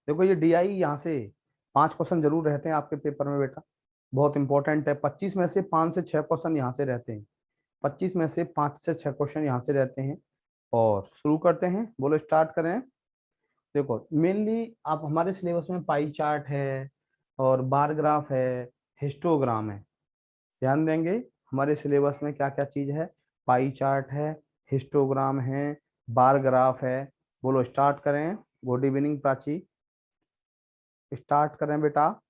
देखो ये DI यहाँ से 5 क्वेश्चन जरूर रहते हैं आपके पेपर में बेटा, बहुत इंपॉर्टेंट है। 25 में से 5 से 6 क्वेश्चन यहाँ से रहते हैं, 25 में से 5 से 6 क्वेश्चन यहाँ से रहते हैं। और शुरू करते हैं, बोलो स्टार्ट करें। देखो मेनली आप हमारे सिलेबस में पाई चार्ट है और बार ग्राफ है, हिस्टोग्राम है। ध्यान देंगे हमारे सिलेबस में क्या क्या चीज है, पाई चार्ट है, हिस्टोग्राम है, बार ग्राफ है। बोलो स्टार्ट करें। गुड इवनिंग प्राची, स्टार्ट करें बेटा।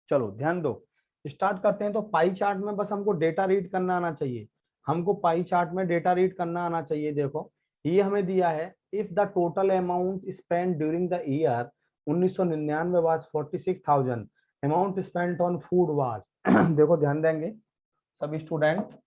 चलो ध्यान दो, स्टार्ट करते हैं। तो पाई चार्ट में बस हमको डेटा रीड करना आना चाहिए, हमको पाई चार्ट में डेटा रीड करना आना चाहिए। देखो ये हमें दिया है, if the total amount spend during the year 1999 was 46,000, amount spent on food was देखो ध्यान देंगे सभी स्टूडेंट,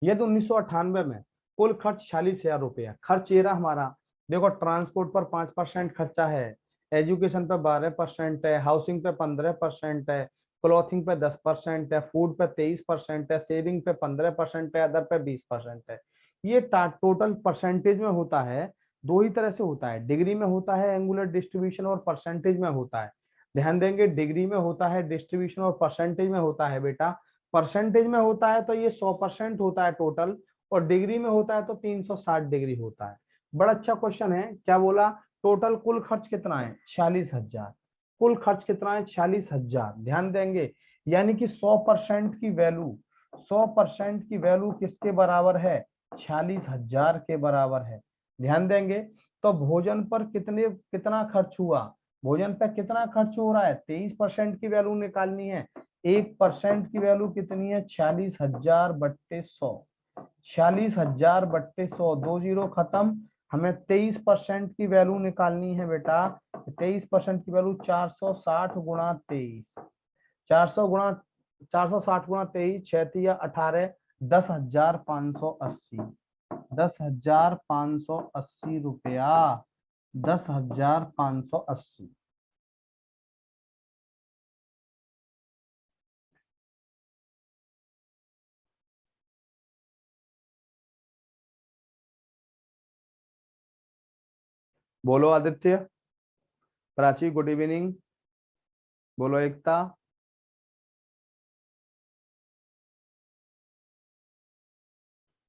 ये तो 1998 में कुल खर्च 46,000 रुपया खर्च ये रहा हमारा। देखो ट्रांसपोर्ट पर 5% खर्चा है, एजुकेशन पे 12% है, हाउसिंग पे 15% है, क्लॉथिंग पे 10% है, फूड पे 23% है, सेविंग पे 15% है, अदर पे 20% है। ये टोटल परसेंटेज में होता है, दो ही तरह से होता है, डिग्री में होता है एंगुलर डिस्ट्रीब्यूशन और परसेंटेज में होता है। ध्यान देंगे डिग्री में होता है डिस्ट्रीब्यूशन और परसेंटेज में होता है बेटा। परसेंटेज में होता है तो ये 100% होता है टोटल, और डिग्री में होता है तो 360 डिग्री होता है। बड़ा अच्छा क्वेश्चन है। क्या बोला, टोटल कुल खर्च कितना है 46,000, कुल खर्च कितना है 46,000। ध्यान देंगे यानी कि 100% की वैल्यू, 100% की वैल्यू किसके बराबर है, 46,000 के बराबर है। ध्यान देंगे तो भोजन पर कितना खर्च हुआ, भोजन पर कितना खर्च हो रहा है, 23% की वैल्यू निकालनी है। 1% की वैल्यू कितनी है, 46,000 बट्टे 100, 46,000 बट्टे 100, 2 जीरो खत्म। हमें 23% की वैल्यू निकालनी है बेटा। 23% की वैल्यू 460 गुणा 23, 400 गुणा 460 गुणा 23, 6 × 18, 10,580, 10,580 रुपया, 10,580। बोलो आदित्य, प्राची गुड इवनिंग, बोलो एकता।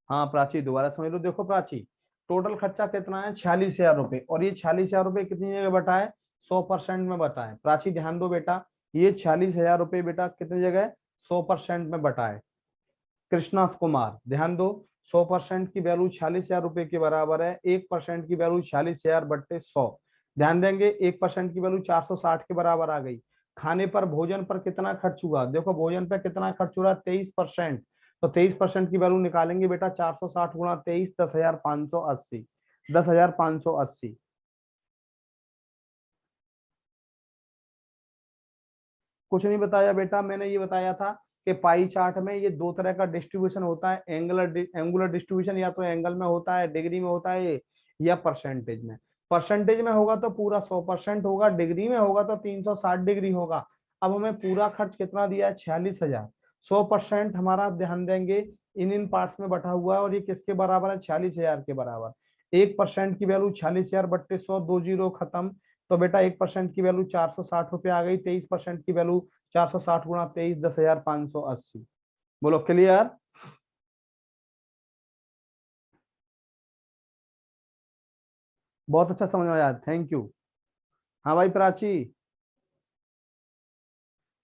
हाँ प्राची दोबारा समझ लो। देखो प्राची, टोटल खर्चा कितना है 46,000 रुपए, और ये 46,000 रुपए कितनी जगह बटा है, 100% में बटा है। प्राची ध्यान दो बेटा, ये 46,000 रुपए बेटा कितनी जगह, 100% में बटा है। कृष्णा कुमार ध्यान दो, 100% की वैल्यू 46,000 रुपए के बराबर है, 1% की वैल्यू 46,000 बट्टे 100। ध्यान देंगे 1% की वैल्यू 460 के बराबर आ गई। खाने पर भोजन पर कितना खर्च हुआ, देखो भोजन पर कितना खर्च हो रहा है 23%, तो 23% की वैल्यू निकालेंगे बेटा, 460 गुणा 23, 10,580, 10,580। कुछ नहीं बताया बेटा, मैंने ये बताया था कि पाई चार्ट में ये दो तरह का डिस्ट्रीब्यूशन होता है, एंगुलर डिस्ट्रीब्यूशन या तो एंगल में होता है, डिग्री में होता है, या परसेंटेज में। परसेंटेज में होगा तो पूरा 100% होगा, डिग्री में होगा तो 360 डिग्री होगा। अब हमें पूरा खर्च कितना दिया है 46,000, 100% हमारा ध्यान देंगे इन पार्ट्स में बटा हुआ है, और ये किसके बराबर है 46,000 के बराबर। 1% की वैल्यू 46,000 बट्टे 100, 2 जीरो खत्म। तो बेटा 1% की वैल्यू 460 रुपये आ गई, 23% की वैल्यू 460 गुणा 23, 10,580। बोलो क्लियर। बहुत अच्छा समझ में आया, थैंक यू। हाँ भाई प्राची,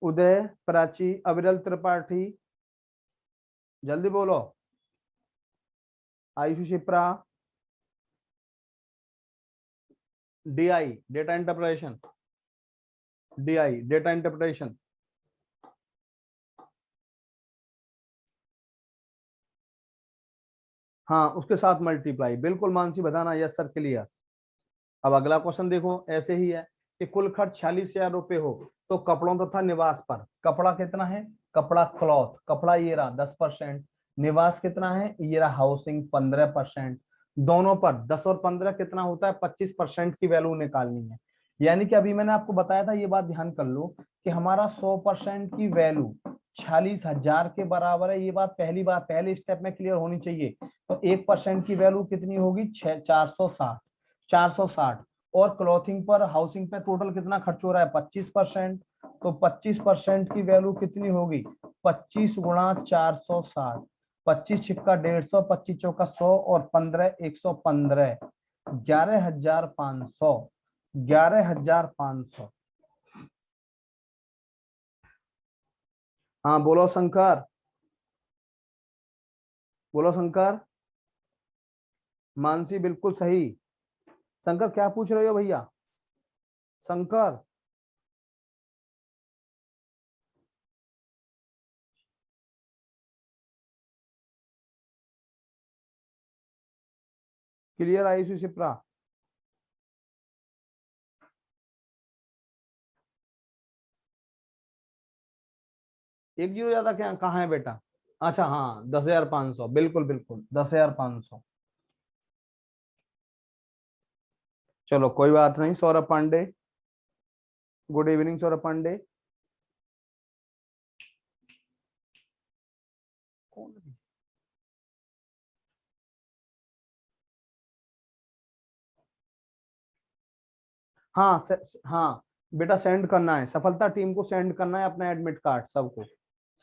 उदय, प्राची, अविरल त्रिपाठी, जल्दी बोलो। Ayushi Shipra, DI data interpretation, DI data interpretation. हाँ उसके साथ मल्टीप्लाई, बिल्कुल मानसी बताना, यस सर क्लियर। अब अगला क्वेश्चन देखो, ऐसे ही है कि कुल खर्च 46,000 रुपए हो तो कपड़ों तथा निवास पर, कपड़ा कितना है, कपड़ा क्लॉथ, कपड़ा ये रहा 10%, निवास कितना है ये रहा हाउसिंग 15%, दोनों पर 10 और 15 कितना होता है 25% की वैल्यू निकालनी है। यानी कि अभी मैंने आपको बताया था, ये बात ध्यान कर लो कि हमारा 100% की वैल्यू 46,000 के बराबर है। ये बात पहले स्टेप में क्लियर होनी चाहिए। तो 1% की वैल्यू कितनी होगी? 460। 460। और क्लॉथिंग पर, हाउसिंग पे टोटल कितना खर्च हो रहा है? 25%। तो 25% की वैल्यू कितनी होगी? 25 गुणा 460। 25 छिक्का 150, 25 चौका 100 और 15 115। 11,500। 11,500। हाँ बोलो शंकर, बोलो शंकर। मानसी बिल्कुल सही। शंकर क्या पूछ रहे हो भैया? शंकर। क्लियर आयुषी शिप्रा? 1 जीरो ज्यादा क्या कहाँ है बेटा? अच्छा हाँ, 10,500, बिल्कुल बिल्कुल 10,500। चलो कोई बात नहीं। Saurabh Pandey, good evening Saurabh Pandey. कौन है? हाँ हाँ बेटा, सेंड करना है, सफलता टीम को सेंड करना है अपना एडमिट कार्ड सबको।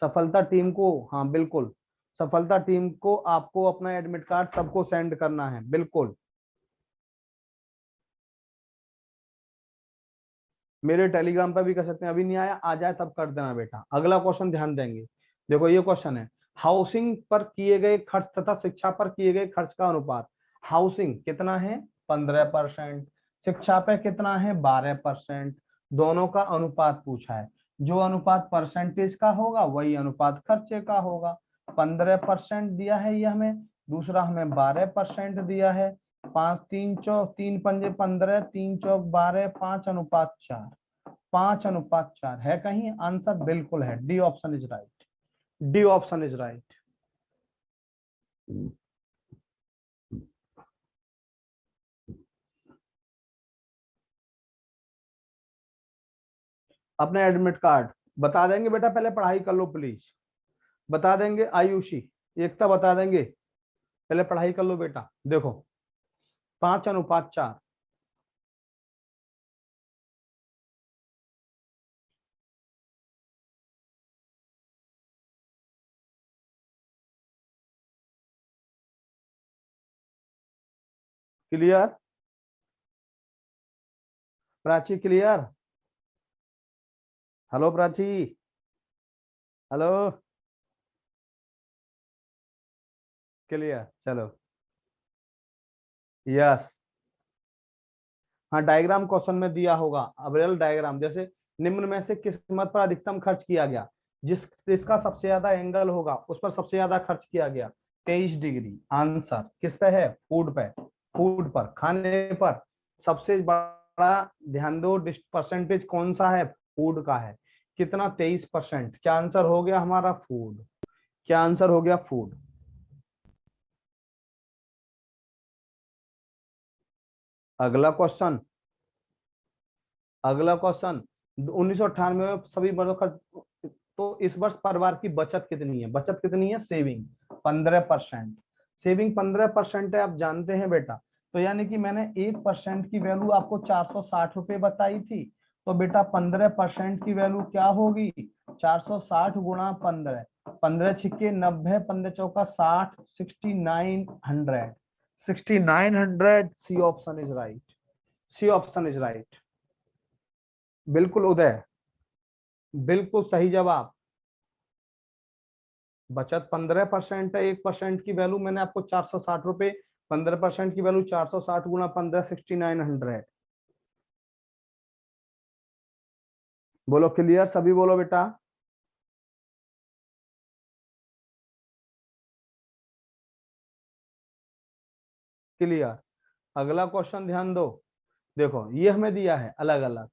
सफलता टीम को, हाँ बिल्कुल, सफलता टीम को आपको अपना एडमिट कार्ड सबको सेंड करना है, बिल्कुल। मेरे टेलीग्राम पर भी कर सकते हैं, अभी नहीं आया, आ जाए तब कर देना बेटा। अगला क्वेश्चन ध्यान देंगे। देखो ये क्वेश्चन है, हाउसिंग पर किए गए खर्च तथा शिक्षा पर किए गए खर्च का अनुपात। हाउसिंग कितना है? 15%। शिक्षा पे कितना है? 12%। दोनों का अनुपात पूछा है। जो अनुपात परसेंटेज का होगा वही अनुपात खर्चे का होगा। 15% दिया है ये हमें, दूसरा हमें 12% दिया है। 5 3 चौक 3 पंजे 15, 3 चौक 12, 5:4। 5:4 है कहीं आंसर? बिल्कुल है, D option is right. D option is right. अपने एडमिट कार्ड बता देंगे बेटा, पहले पढ़ाई कर लो प्लीज। बता देंगे आयुषी, एकता बता देंगे, पहले पढ़ाई कर लो बेटा। देखो 5:4। Clear? Prachi clear? Hello Prachi, hello. Clear, चलो। यस। हाँ डायग्राम क्वेश्चन में दिया होगा, अब रियल डायग्राम जैसे, निम्न में से किस मत पर अधिकतम खर्च किया गया? जिसका सबसे ज्यादा एंगल होगा उस पर सबसे ज्यादा खर्च किया गया। 23 डिग्री। आंसर किस पे है? फूड पे। फूड पर, खाने पर सबसे बड़ा। ध्यान दो, परसेंटेज कौन सा है? फूड का है। कितना? 23%। क्या आंसर हो गया हमारा? फूड। क्या आंसर हो गया? फूड। अगला क्वेश्चन। अगला क्वेश्चन, 1998 में सभी वर्गों का, तो इस वर्ष परिवार की बचत कितनी है? बचत कितनी है? सेविंग 15%। सेविंग 15% है, आप जानते हैं बेटा। तो यानी कि मैंने 1% की वैल्यू आपको 460 रुपये बताई थी। तो बेटा 15% की वैल्यू क्या होगी? 460 गुणा 15। 15 छिक्के 90, 15 चौका 60, 6900। 6900। C option is right. C option is right. बिल्कुल उदय, बिल्कुल सही जवाब। बचत 15% है, 1% की वैल्यू मैंने आपको 460 रुपए। 15% की वैल्यू 460 गुणा 15, 6900। बोलो क्लियर, सभी बोलो बेटा। क्लियर। अगला क्वेश्चन ध्यान दो। देखो ये हमें दिया है अलग अलग।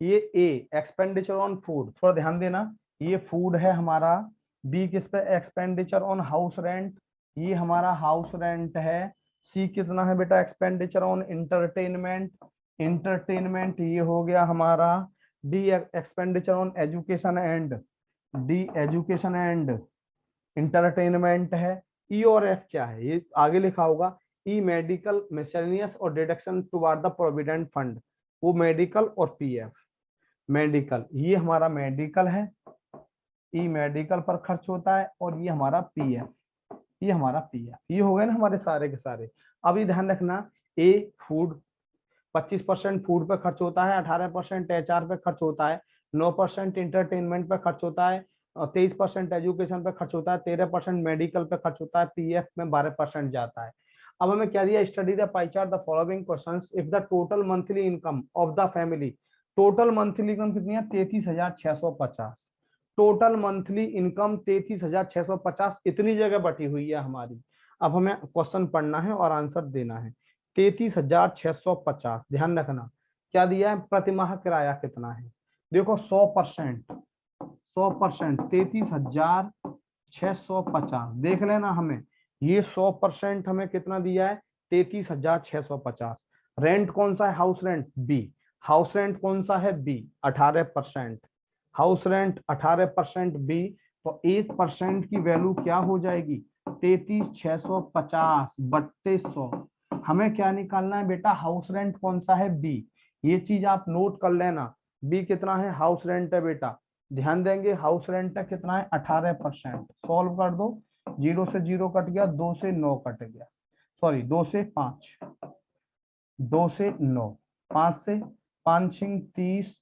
ये ए, एक्सपेंडिचर ऑन फूड, थोड़ा ध्यान देना। ये फूड है हमारा। बी किस पे? एक्सपेंडिचर ऑन हाउस रेंट, ये हमारा हाउस रेंट है। सी कितना है बेटा? Expenditure on entertainment. इंटरटेनमेंट ये हो गया हमारा। D expenditure on education and, D education and entertainment है। ई और एफ क्या है, ये आगे लिखा होगा। ई मेडिकल मिसलेनियस और deduction toward the provident fund, वो मेडिकल और पीएफ। मेडिकल ये हमारा मेडिकल है, ई मेडिकल पर खर्च होता है, और ये हमारा पीएफ, ये हमारा पीएफ। ये हो गए ना हमारे सारे के सारे। अब ये ध्यान रखना, ए फूड 25% फूड पे खर्च होता है, 18% एचआर पे खर्च होता है, 9% इंटरटेनमेंट पे खर्च होता है, 23% एजुकेशन पे खर्च होता है, 13% मेडिकल पे खर्च होता है, पीएफ में 12% जाता है। अब हमें क्या दिया, study the pie chart the following questions if the total monthly income of the family, total monthly income कितनी है 33,650, टोटल मंथली इनकम 33,650 इतनी जगह बटी हुई है हमारी। अब हमें क्वेश्चन पढ़ना है और आंसर देना है। 33,650, ध्यान रखना क्या दिया है, प्रतिमाह किराया कितना है, देखो 100%, 100% 33,650 देख लेना हमें, ये 100% हमें कितना दिया है 33,650। रेंट कौन सा है, house rent B, house rent कौन सा है बी 18%, हाउस रेंट 18% बी, तो 1% की वैल्यू क्या हो जाएगी 33,650 बट्टे 100। हमें क्या निकालना है बेटा, हाउस रेंट कौन सा है बी, ये चीज आप नोट कर लेना। बी कितना है, हाउस रेंट है बेटा, ध्यान देंगे हाउस रेंट कितना है 18%। सॉल्व कर दो, 0 से 0 कट गया, 2 से 9 कट गया, सॉरी 2 से 5, 2 से 9, 5 से 5 छिंग 30,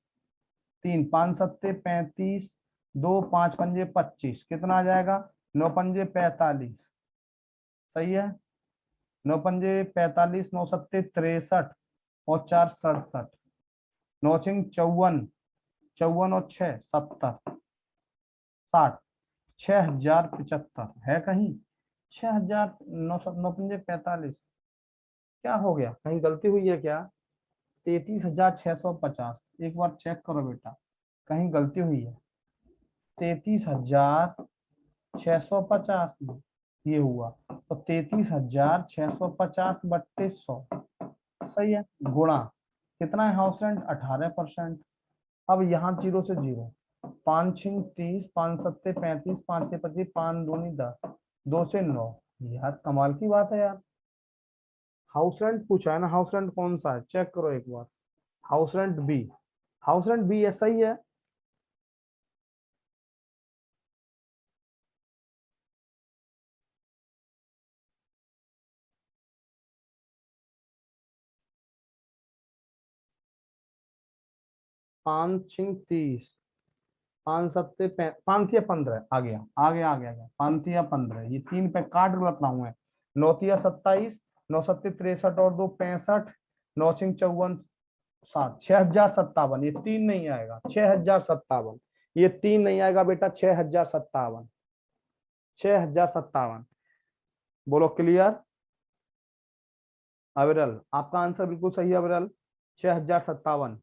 3 5 सत्ते 35, 2 5 पंजे 25, कितना आ जाएगा 9 पंजे 45, सही है, 9 पंजे 45, 9 सत्ते 63 और 4 67, 9 छिंग 54, 54 और 6 70, 60, 6,075 है कहीं 6,000, 9 पंजे 45, क्या हो गया, कहीं गलती हुई है क्या, 33,650, एक बार चेक करो बेटा, कहीं गलती हुई है, 33,650 में ये हुआ, तो 33,650 बट्टे 100, सही है, गुणा कितना है हाउस रेंट 18%। अब यहाँ 0 से 0, 5 छिंग 30, 5 सत्ते 35, 5 छः 25, 5 दूनी 10, 2 से 9, यार कमाल की बात है यार। हाउस रेंट पूछा है ना, हाउस रेंट कौन सा है चेक करो एक बार, house rent B, house rent B ऐसा ही है। पाँच छिंग 30, 5 सत्ते 5 या 15 आ गया, आ गया आ गया आ गया, 5 या 15, ये 3 पे काट गलत ना हुए, 9 या 27, 9 सत्ते 63 और 2 65, 9 छिंग 54 60, 6,057, ये 3 नहीं आएगा, 6,057, ये 3 नहीं आएगा बेटा, 6,057, 6,057, बोलो क्लियर। अविरल आपका आंसर बिल्कुल सही है अविरल, 6,057,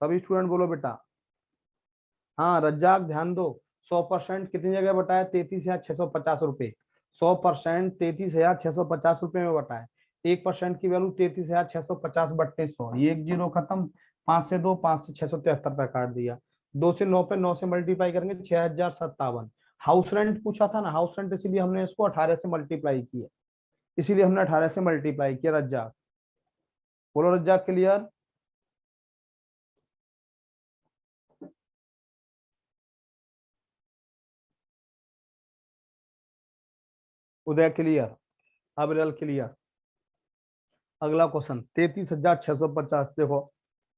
सभी स्टूडेंट बोलो बेटा। हाँ रज्जाक ध्यान दो, 100% कितनी जगह बटा है 33,650 रुपए, 100% 33,650 रुपए में बटा है, 1% की वैल्यू 33,650 बट्टे 100, ये एक जीरो खत्म, 5 से 2, 5 से 673 पे काट दिया, 2 से 9 पे 9 से मल्टीप्लाई करेंगे 6,057। हाउस रेंट पूछा था ना, हाउस रेंट इसीलिए हमने इसको 18 से मल्टीप्लाई किया, इसीलिए हमने 18 से मल्टीप्लाई किया। रज्जाक बोलो, रज्जाक क्लियर। उदय क्लियर, अबरल क्लियर। अगला क्वेश्चन 33,650, देखो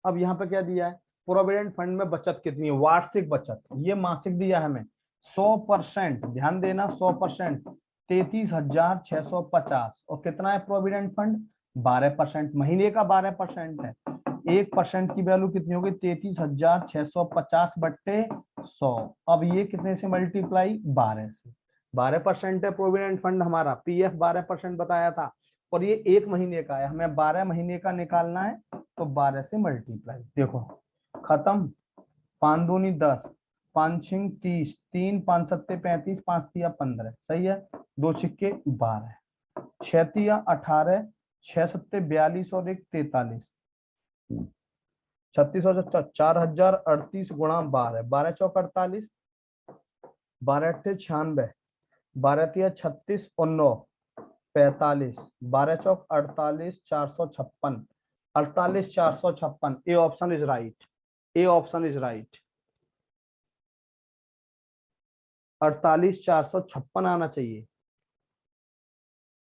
अब यहाँ पे क्या दिया है, प्रोविडेंट फंड में बचत कितनी है, वार्षिक बचत, ये मासिक दिया है हमें 100%, ध्यान देना 100%, 33,650, और कितना है प्रोविडेंट फंड 12%, महीने का 12% है, 1% की वैल्यू कितनी होगी 33,650 बट्टे 100। अब ये कितने से मल्टीप्लाई 12 से, 12% है प्रोविडेंट फंड हमारा, पीएफ 12% बताया था, और ये 1 महीने का है, हमें 12 महीने का निकालना है, तो 12 से मल्टीप्लाई, देखो खत्म, 5 दूनी 10, 5 छिंग 30, 3 5 सत्ते 35, 5 तिया 15, सही है, 2 छिक्के 12, 6 तिया 18, 6 सत्ते 42 और 1 43, 36 और 4038 गुणा 12, 12 चौक 48, 12 अट्ठे 96, 12 तिया 36 और 9 45, 12 चौक 48, 456, 48 456। A option is right, A option is right. 48 456 आना चाहिए।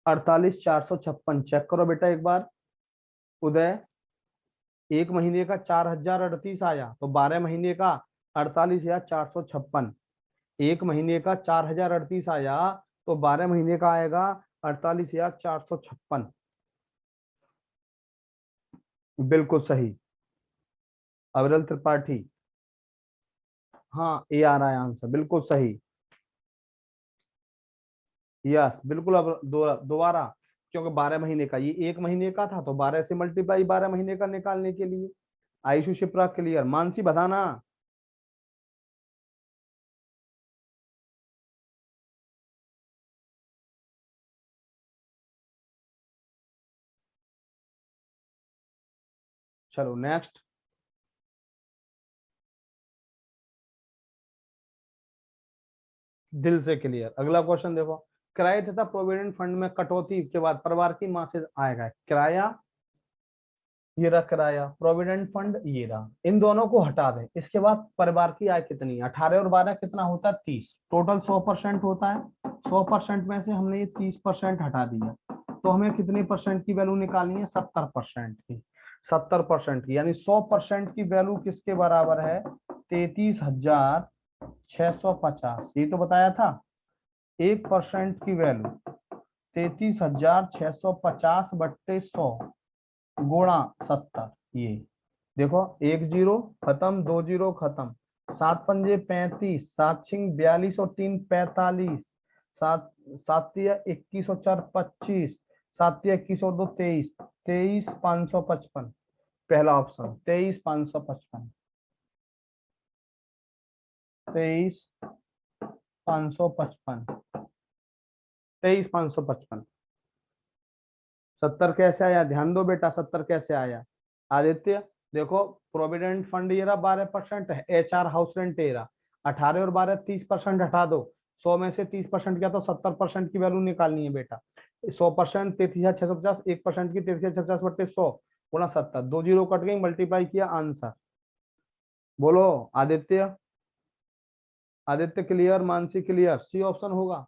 48 456 चेक करो बेटा एक बार। उदय, एक महीने का 4038 आया तो 12 महीने का 48,456। एक महीने का 4038 आया तो 12 महीने का आएगा 48,456। बिल्कुल सही अविरल त्रिपाठी। हाँ ए आ रहा है आंसर, बिल्कुल सही। यस बिल्कुल। अब दोबारा, क्योंकि 12 महीने का, ये एक महीने का था तो 12 से मल्टीप्लाई 12 महीने का निकालने के लिए। आयुषु शिप्रा क्लियर। मानसी बताना। चलो नेक्स्ट। दिल से क्लियर। अगला क्वेश्चन देखो। किराए तथा प्रोविडेंट फंड में कटौती के बाद परिवार की मां से आएगा किराया, ये रहा किराया, प्रोविडेंट फंड ये रहा, इन दोनों को हटा दें। इसके बाद परिवार की आय कितनी है? 18 और 12 कितना होता है? 30। टोटल 100% होता है। 100% में से हमने ये 30% हटा दिया, तो हमें कितने परसेंट की वैल्यू निकालनी है? 70% की। 70% की यानी 100% की वैल्यू किसके बराबर है? 33,650। ये तो बताया था। 1% की वैल्यू 33,650 बट्टे 100 गुणा 70। ये देखो, एक जीरो खत्म, दो जीरो खत्म, 7 पंजे 35, 7 6 42 और 3 45, 7 7 या 21 और 4 25, 7 या 21 और 2 23, 23,555। पहला ऑप्शन 23,555, 23,555, 23,555। 70 कैसे आया? ध्यान दो बेटा, 70 कैसे आया? आदित्य देखो, प्रोविडेंट फंड ये रहा 12% है, HR हाउस रेंट ये रहा 18 और 12 30% हटा दो। 100 में से 30% किया तो 70% की वैल्यू निकालनी है बेटा। 100% 33,650, 1% की 33,650 बट्टे 100 गुणा 70, दो जीरो कट गई, मल्टीप्लाई किया, आंसर बोलो। Aditya, Aditya clear, Mansi clear, C option होगा।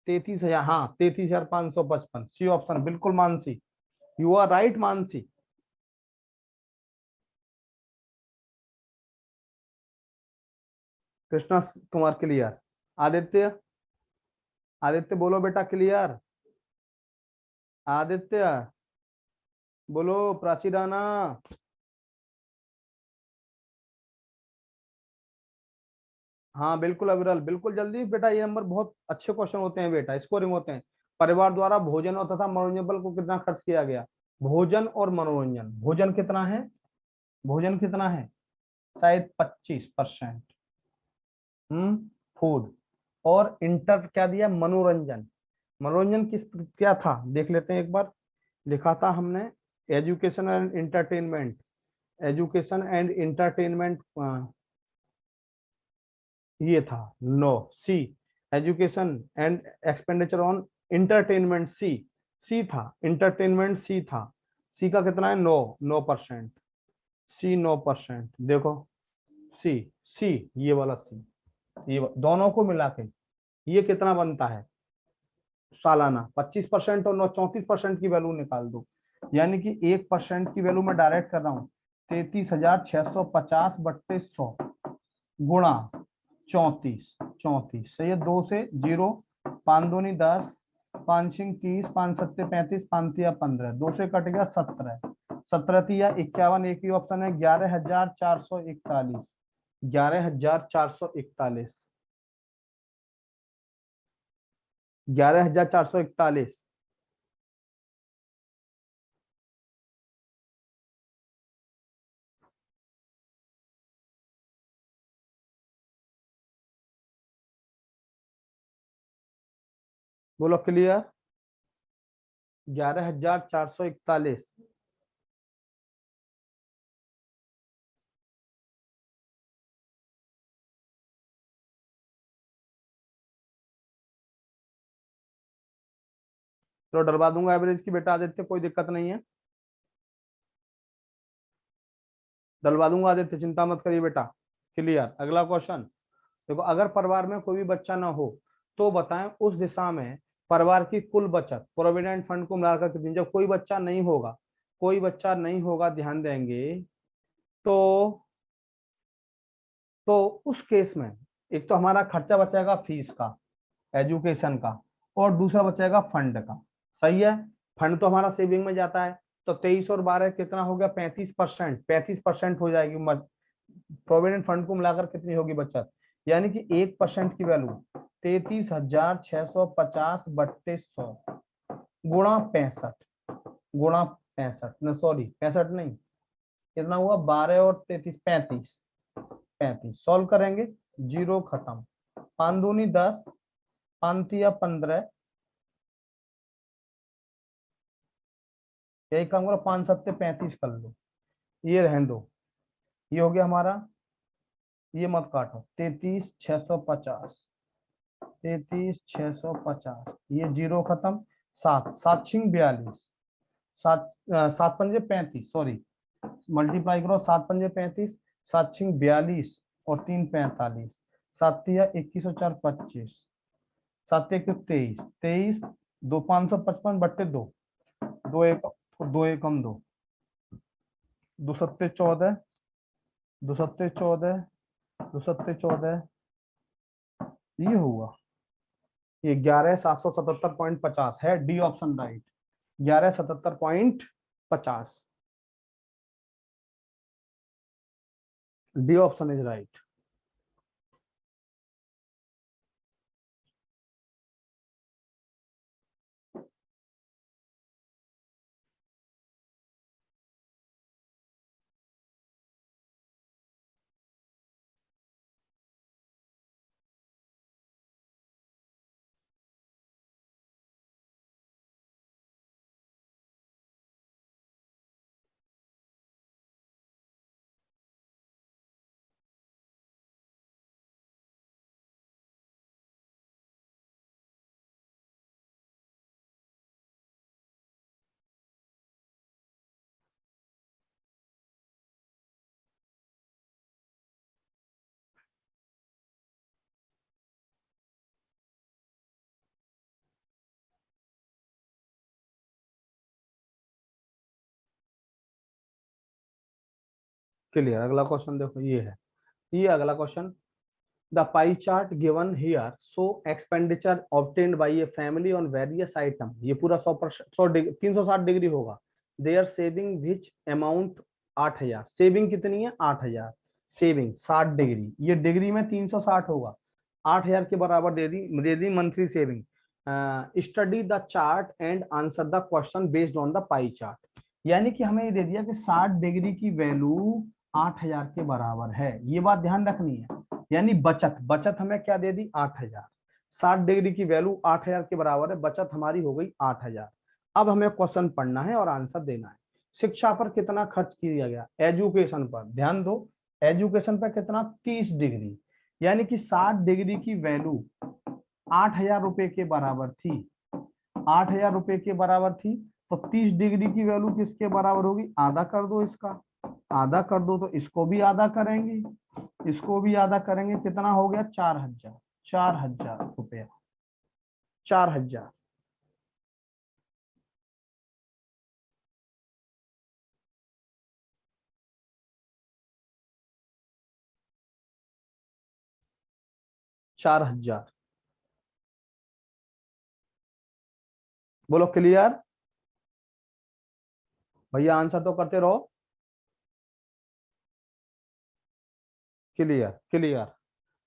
33,000, हाँ 33,555, सी ऑप्शन बिल्कुल Mansi. You are right Mansi. Krishna Kumar clear. Aditya, Aditya बोलो बेटा क्लियर। आदित्य बोलो। प्राची राणा। हाँ बिल्कुल अविरल, बिल्कुल जल्दी बेटा, ये नंबर बहुत अच्छे क्वेश्चन होते हैं बेटा, स्कोरिंग होते हैं। परिवार द्वारा भोजन और तथा मनोरंजन पर को कितना खर्च किया गया? भोजन और मनोरंजन, भोजन कितना है? भोजन कितना है? शायद 25%। फूड। और इंटर क्या दिया? मनोरंजन। मनोरंजन किस क्या था देख लेते हैं एक बार। लिखा था हमने education and entertainment, education and entertainment, ये था no, C. Education and expenditure on entertainment, C. C था, इंटरटेनमेंट सी था। सी का कितना है? 9%। सी 9%। देखो सी, सी ये वाला सी, दोनों को मिला के ये कितना बनता है सालाना? 25% और 34% की वैल्यू निकाल दो। यानी कि 1% की वैल्यू मैं डायरेक्ट कर रहा हूँ, 33,650 बट्टे 100 गुणा 34, 34 सही है। दो से जीरो, 5 दूनी 10, 5 6 30, 5 7 35, 5 3 15, दो से कट गया 17, 17 3 51, एक ही ऑप्शन है 11,441, 11,441, 11,441। बोलो क्लियर। 11,441। तो डलवा दूंगा एवरेज की बेटा आदित्य, कोई दिक्कत नहीं है, डलवा दूंगा आदित्य, चिंता मत करिए बेटा। क्लियर। अगला क्वेश्चन देखो, अगर परिवार में कोई भी बच्चा ना हो तो बताएं उस दिशा में परिवार की कुल बचत प्रोविडेंट फंड को मिलाकर कितनी। जब कोई बच्चा नहीं होगा, कोई बच्चा नहीं होगा, ध्यान देंगे तो उस केस में एक तो हमारा खर्चा बचेगा फीस का, एजुकेशन का, और दूसरा बचेगा फंड का। सही है। फंड तो हमारा सेविंग में जाता है, तो 23 और 12 कितना हो गया, 35%। 35% हो जाएगी प्रोविडेंट फंड को मिलाकर कितनी होगी बचत, यानी कि 1% की वैल्यू 33,650 बट्टे 100 गुणा 65, गुणा 65 न, सॉरी 65 नहीं, कितना हुआ 12 और 33, 35, 35 सॉल्व करेंगे, जीरो खत्म, 5 दूनी 10, 5 तिया 15, यही काम करो, 5 सत्ते 35 कर लो, ये रहने दो, ये हो गया हमारा, ये मत काटो, 33,650, 33,650, ये जीरो खत्म, 7 7 छिंग 42, 7 7 पंजे 35, सॉरी मल्टीप्लाई करो, 7 पंजे 35, 7 छिंग 42 और 3 45, 7 तिया 21 और 4 25, 7 एक 23, 23 दो 555 बट्टे 2, 2 एक, 2 एकम 2, 2 सत्ते 14, 2 सत्ते 14, 2 सत्ते 14, ये हुआ, ये 11,777.50 है, D option right, 1177.50, D option is right. Clear. अगला क्वेश्चन देखो, ये है, ये अगला question, the pie chart given here so expenditure obtained by a family on various item, ये पूरा 100%, 360 डिग्री होगा, there saving which amount 8,000, saving कितनी है 8,000, सेविंग 60 डिग्री, ये डिग्री में 360 होगा, 8,000 के बराबर दे दी monthly saving. Study the chart and answer the question based on the pie chart, यानी कि हमें ये दे दिया कि 60 डिग्री की वैल्यू 8,000 के बराबर है, ये बात ध्यान रखनी है, यानी बचत, बचत हमें क्या दे दी 8,000, 60 डिग्री की वैल्यू 8,000 के बराबर है, बचत हमारी हो गई 8,000। अब हमें क्वेश्चन पढ़ना है और आंसर देना है। शिक्षा पर कितना खर्च किया गया, एजुकेशन पर ध्यान दो, एजुकेशन पर कितना 30 डिग्री, यानी कि 60 डिग्री की वैल्यू 8,000 रुपए के बराबर थी, 8,000 रुपए के बराबर थी, तो 30 डिग्री की वैल्यू किसके बराबर होगी, आधा कर दो इसका, आधा कर दो, तो इसको भी आधा करेंगे, इसको भी आधा करेंगे, कितना हो गया 4,000, 4,000 रुपया, 4,000। चार हजार, बोलो क्लियर, भैया आंसर तो करते रहो। Clear clear.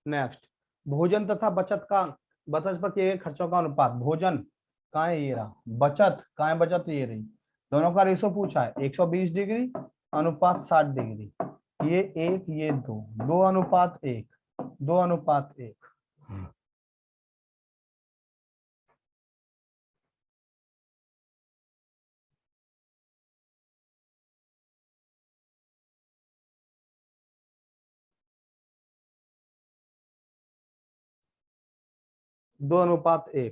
नेक्स्ट, भोजन तथा बचत का, बचत पर किए गए खर्चों का अनुपात, भोजन कहाँ है, ये रहा, बचत कहाँ है, बचत ये रही, दोनों का रेशो पूछा है, 120 डिग्री अनुपात 60 डिग्री, ये एक ये दो, 2:1, 2:1। 2:1।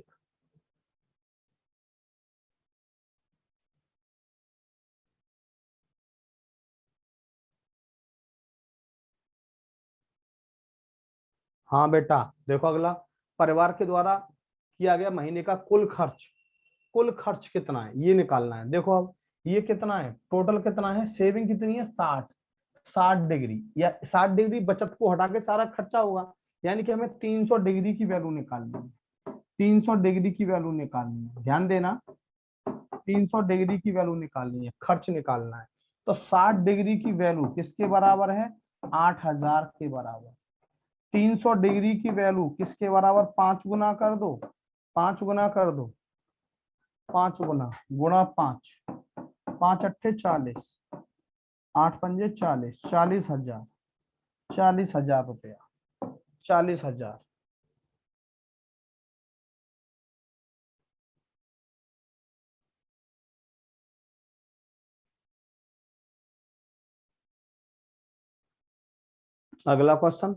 हाँ बेटा देखो अगला, परिवार के द्वारा किया गया महीने का कुल खर्च, कुल खर्च कितना है ये निकालना है। देखो अब ये कितना है, टोटल कितना है, सेविंग कितनी है 60, 60 डिग्री या 60 डिग्री बचत को हटा के सारा खर्चा होगा, यानी कि हमें 300 डिग्री की वैल्यू निकालनी है, 300 डिग्री की वैल्यू निकालनी है, ध्यान देना, 300 डिग्री की वैल्यू निकालनी है, खर्च निकालना है। तो 60 डिग्री की वैल्यू किसके बराबर है, 8000 के बराबर। 300 डिग्री की वैल्यू किसके बराबर, 5 गुना कर दो, 5 गुना कर दो, 5 गुना गुणा 5, 5 अट्ठे 40, 8 पंजे 40, 40,000, 40,000 रुपया, 40,000। अगला क्वेश्चन,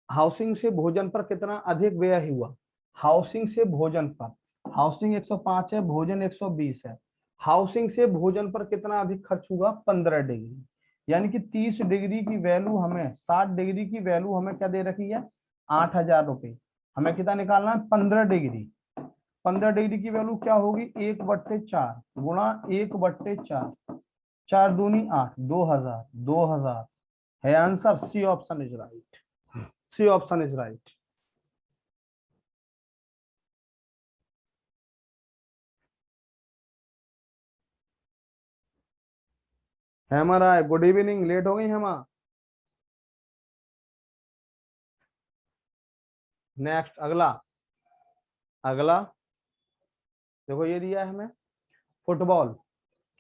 हाउसिंग से भोजन पर कितना अधिक व्यय हुआ, हाउसिंग से भोजन पर, हाउसिंग 105 है, भोजन 120 है, हाउसिंग से भोजन पर कितना अधिक खर्च हुआ, 15 डिग्री, यानी कि 30 डिग्री की वैल्यू हमें, 60 डिग्री की वैल्यू हमें क्या दे रखी है, 8,000 रुपये, हमें कितना निकालना है, 15 डिग्री, 15 डिग्री की वैल्यू क्या होगी, 1/4 गुणा 1/4, 4 दूनी 8, 2,000, 2,000 है answer. C option is right, C option is right. Hema Rai good evening, late हो गई हेमा। नेक्स्ट अगला, अगला देखो ये दिया है हमें, फुटबॉल,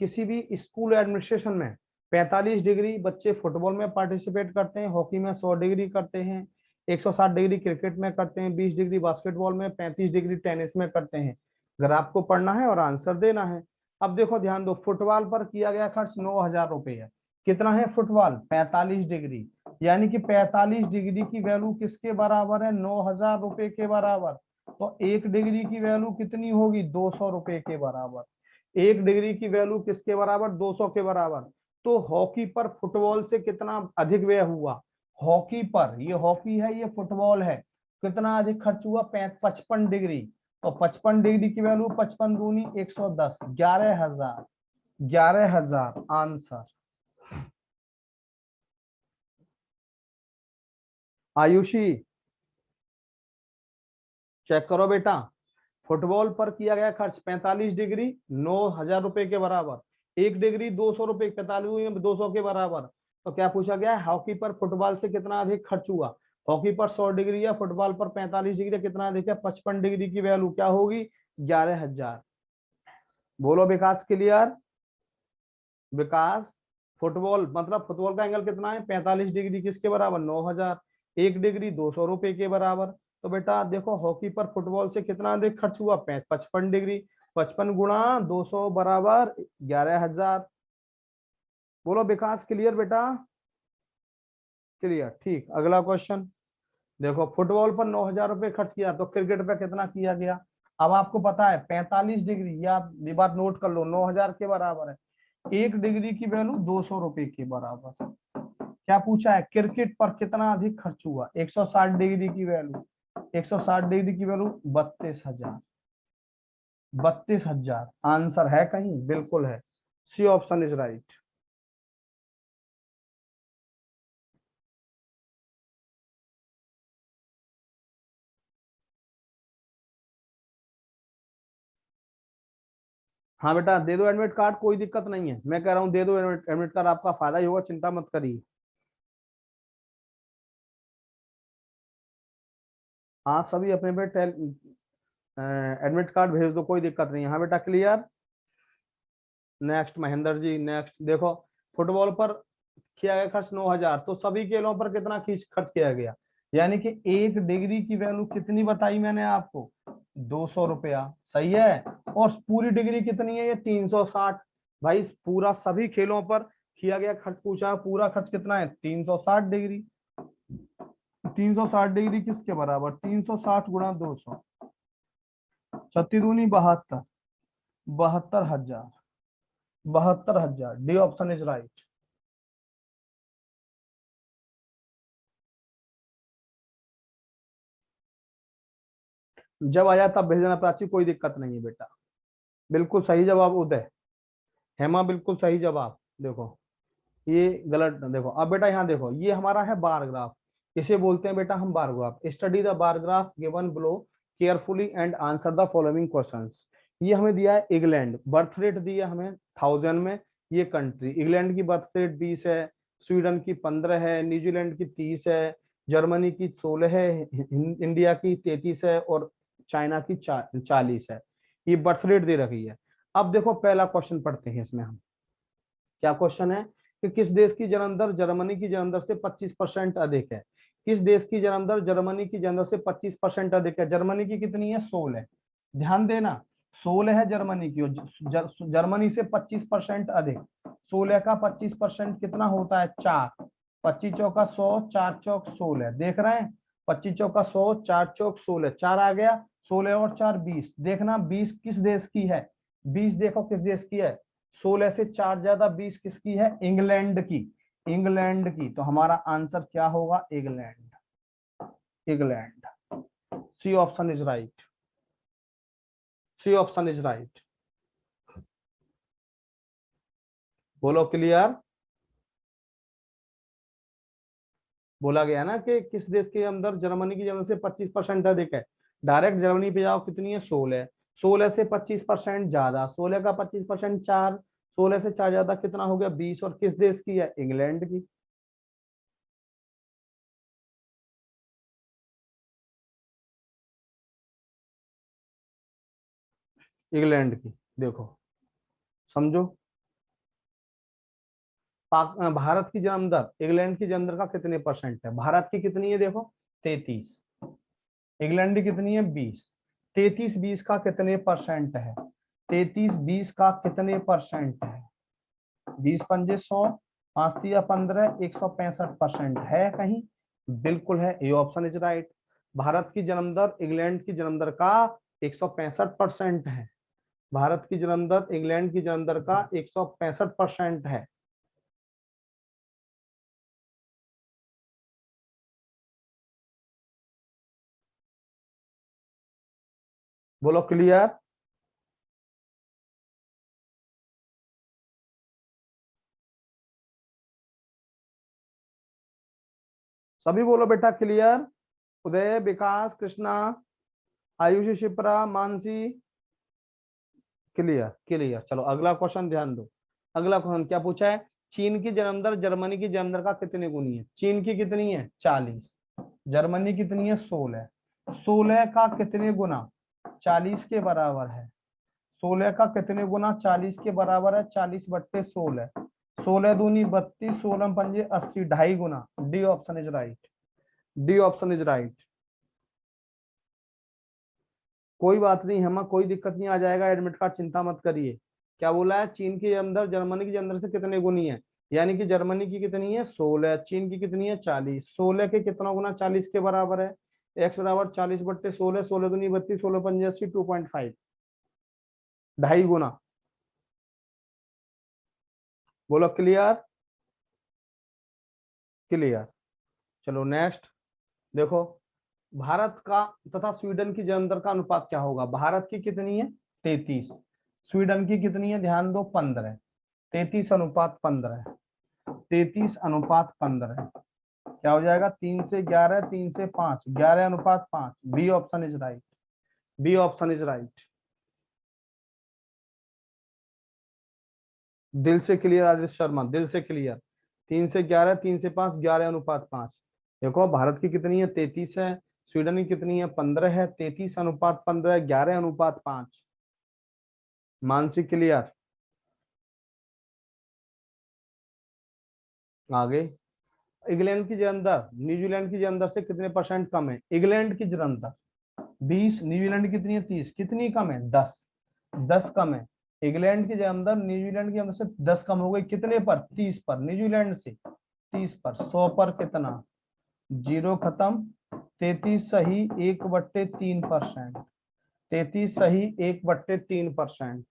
किसी भी स्कूल एडमिनिस्ट्रेशन में 45 डिग्री बच्चे फुटबॉल में पार्टिसिपेट करते हैं, हॉकी में 100 डिग्री करते हैं, 160 डिग्री क्रिकेट में करते हैं, 20 डिग्री बास्केटबॉल में, 35 डिग्री टेनिस में करते हैं। अगर आपको पढ़ना है और आंसर देना है, अब देखो ध्यान दो, फुटबॉल पर किया गया खर्च 9,000 रुपये है, कितना है फुटबॉल, 45 डिग्री, यानी कि 45 डिग्री की वैल्यू किसके बराबर है, 9,000 रुपये के बराबर। तो 1 डिग्री की वैल्यू कितनी होगी, 200 रुपये के बराबर। 1 डिग्री की वैल्यू किसके बराबर, 200 के बराबर। तो हॉकी पर फुटबॉल से कितना अधिक व्यय हुआ, हॉकी पर, ये हॉकी है ये फुटबॉल है, कितना अधिक खर्च हुआ, 55 डिग्री। तो 55 डिग्री की वैल्यू 55 दूनी 110, 11,000, 11,000 आंसर। आयुषी चेक करो बेटा, फुटबॉल पर किया गया खर्च 45 डिग्री 9,000 रुपए के बराबर, 1 डिग्री 200 रुपए, 45 200 के बराबर। तो क्या पूछा गया है, हॉकी पर फुटबॉल से कितना अधिक खर्च हुआ, हॉकी पर 100 डिग्री है, फुटबॉल पर 45 डिग्री, कितना अधिक है, 55 डिग्री की वैल्यू क्या होगी, 11,000। बोलो विकास क्लियर, विकास, फुटबॉल मतलब फुटबॉल का एंगल कितना है, 45 डिग्री किसके बराबर, 9,000, 1 डिग्री 200 रुपए के बराबर। तो बेटा देखो हॉकी पर फुटबॉल से कितना अधिक खर्च हुआ, 55 डिग्री, 55 गुणा 200 बराबर 11,000। बोलो विकास क्लियर बेटा, क्लियर, ठीक। अगला क्वेश्चन देखो, फुटबॉल पर 9,000 रुपए खर्च किया, तो क्रिकेट पे कितना किया गया। अब आपको पता है 45 डिग्री, या ये बात नोट कर लो, 9,000 के बराबर है, 1 डिग्री की वैल्यू 200 रुपए के बराबर। क्या पूछा है, क्रिकेट पर कितना अधिक खर्च हुआ, 160 डिग्री की वैल्यू, 160 डिग्री की वैल्यू 32,000, 32,000 आंसर है कहीं, बिल्कुल है, सी ऑप्शन इज राइट। हाँ बेटा दे दो एडमिट कार्ड, कोई दिक्कत नहीं है, मैं कह रहा हूँ दे दो एडमिट कार्ड, आपका फायदा ही होगा, चिंता मत करिए। आप सभी अपने पे एडमिट कार्ड भेज दो, कोई दिक्कत नहीं है। हाँ बेटा clear. Next Mahendra ji, next देखो, फुटबॉल पर किया गया खर्च 9,000, तो सभी खेलों पर कितना खर्च किया गया, यानी कि 1 डिग्री की वैल्यू कितनी बताई मैंने आपको, 200 रुपया, सही है। और पूरी डिग्री कितनी है, ये 360। भाई पूरा सभी खेलों पर किया गया खर्च पूछा, पूरा खर्च कितना है, 360 डिग्री। 360 डिग्री किसके बराबर, 360 गुणा 200, 36×2 = 72, 72,000, 72,000। D option is right. जब आया तब भेज देना प्राची, कोई दिक्कत नहीं है बेटा। बिल्कुल सही जवाब उदय। हेमा बिल्कुल सही जवाब। देखो ये गलत, देखो अब बेटा यहाँ देखो, ये हमारा है बार ग्राफ, इसे बोलते हैं बेटा हम bar graph. Study the bar graph given below carefully and answer the following questions. ये हमें दिया है इंग्लैंड, बर्थ रेट दिया हमें 1000 में। ये कंट्री, इंग्लैंड की बर्थ रेट 20 है, स्वीडन की 15 है, न्यूजीलैंड की 30 है, जर्मनी की 16 है, इंडिया की 33 है और चाइना की 40 है। ये बर्थ रेट दे रखी है। अब देखो पहला क्वेश्चन पढ़ते हैं इसमें हम। क्या क्वेश्चन है कि किस देश की जन्म दर जर्मनी की जन्म दर से 25% अधिक है। किस देश की जन्म दर जर्मनी की जन्म दर से 25% अधिक है। जर्मनी की कितनी है, 16। ध्यान देना, 16 है जर्मनी की, जर्मनी से 25% अधिक। 16 का 25% कितना होता है, 4। 25 चौका 100, 4 चौक 16। देख रहे हैं, 25 चौका 100, 4 चौक 16, 4 आ गया, 16 और 4 20। देखना 20 किस देश की है, 20 देखो किस देश की है। 16 से 4 ज्यादा 20 किसकी है, इंग्लैंड की। इंग्लैंड की, तो हमारा आंसर क्या होगा, England. England. C option is right. C option is right. बोलो क्लियर। बोला गया ना कि किस देश के अंदर जर्मनी की जन्म से 25% अधिक है। डायरेक्ट जर्मनी पे जाओ, कितनी है, 16। 16 से 25% ज्यादा, 16 का 25% 4, 16 से 4 ज्यादा कितना हो गया, 20। और किस देश की है, इंग्लैंड की। इंग्लैंड की। देखो समझो, भारत की जन्म दर इंग्लैंड की जन्म दर का कितने परसेंट है। भारत की कितनी है, देखो 33। इंग्लैंड की कितनी है, 20। 33 20 का कितने परसेंट है, 33 20 का कितने परसेंट है। 20 पंजे 100, 5 या 15, 165% है कहीं। बिल्कुल है, ये ऑप्शन इज राइट। भारत की जन्म दर इंग्लैंड की जन्म दर का 165% है। भारत की जन्म दर इंग्लैंड की जन्म दर का 165% है। बोलो क्लियर। सभी बोलो बेटा clear. Uday, Vikas, Krishna, Ayushi, Shipra, Mansi. Clear clear. चलो अगला क्वेश्चन ध्यान दो। अगला क्वेश्चन क्या पूछा है, चीन की जन्म दर जर्मनी की जन्म दर का कितने गुनी है। चीन की कितनी है, 40। जर्मनी कितनी है, 16। 16 का कितने गुना, 40 के बराबर है। 16 का कितने गुना, 40 के बराबर है, 40/16। 16 दूनी 32, 16 पंजे 80, 2.5 गुना। D option is right. D option is right. कोई बात नहीं हम, कोई दिक्कत नहीं, आ जाएगा एडमिट कार्ड, चिंता मत करिए। क्या बोला है, चीन के अंदर जर्मनी के अंदर से कितने गुनी है। यानी कि जर्मनी की कितनी है, 16, चीन की कितनी है, 40। 16 के कितना गुना, 40 के बराबर है। एक्स बराबर 40/16, 16 दूनी 32, 16 पंजे 80, 2.5, 2.5 गुना। बोलो क्लियर। क्लियर। चलो नेक्स्ट देखो, भारत का तथा स्वीडन की जन्म दर का अनुपात क्या होगा। भारत की कितनी है, 33। स्वीडन की कितनी है, ध्यान दो, 15। 33/15। 33/15 क्या हो जाएगा, 3 से 11, 3 से 5, 11/5। B option is right. B option is right. दिल से क्लियर आदित्य शर्मा, दिल से क्लियर। 3 से 11, 3 से 5, 11/5। देखो भारत की कितनी है, 33 है। स्वीडन की कितनी है, 15 है। 33/15, 11/5। मानसिक क्लियर। आगे, इंग्लैंड की जन्म दर न्यूजीलैंड की जन्म दर से कितने परसेंट कम है। इंग्लैंड की जन्म दर 20, न्यूजीलैंड कितनी है, 30। कितनी कम है, 10। 10 कम है। इंग्लैंड की जन्म दर न्यूजीलैंड की जन्म से 10 कम हो गई, कितने पर, 30 पर। न्यूजीलैंड से 30 पर, 100 पर कितना, जीरो खत्म, 33 सही 1/3%, 33 सही 1/3%।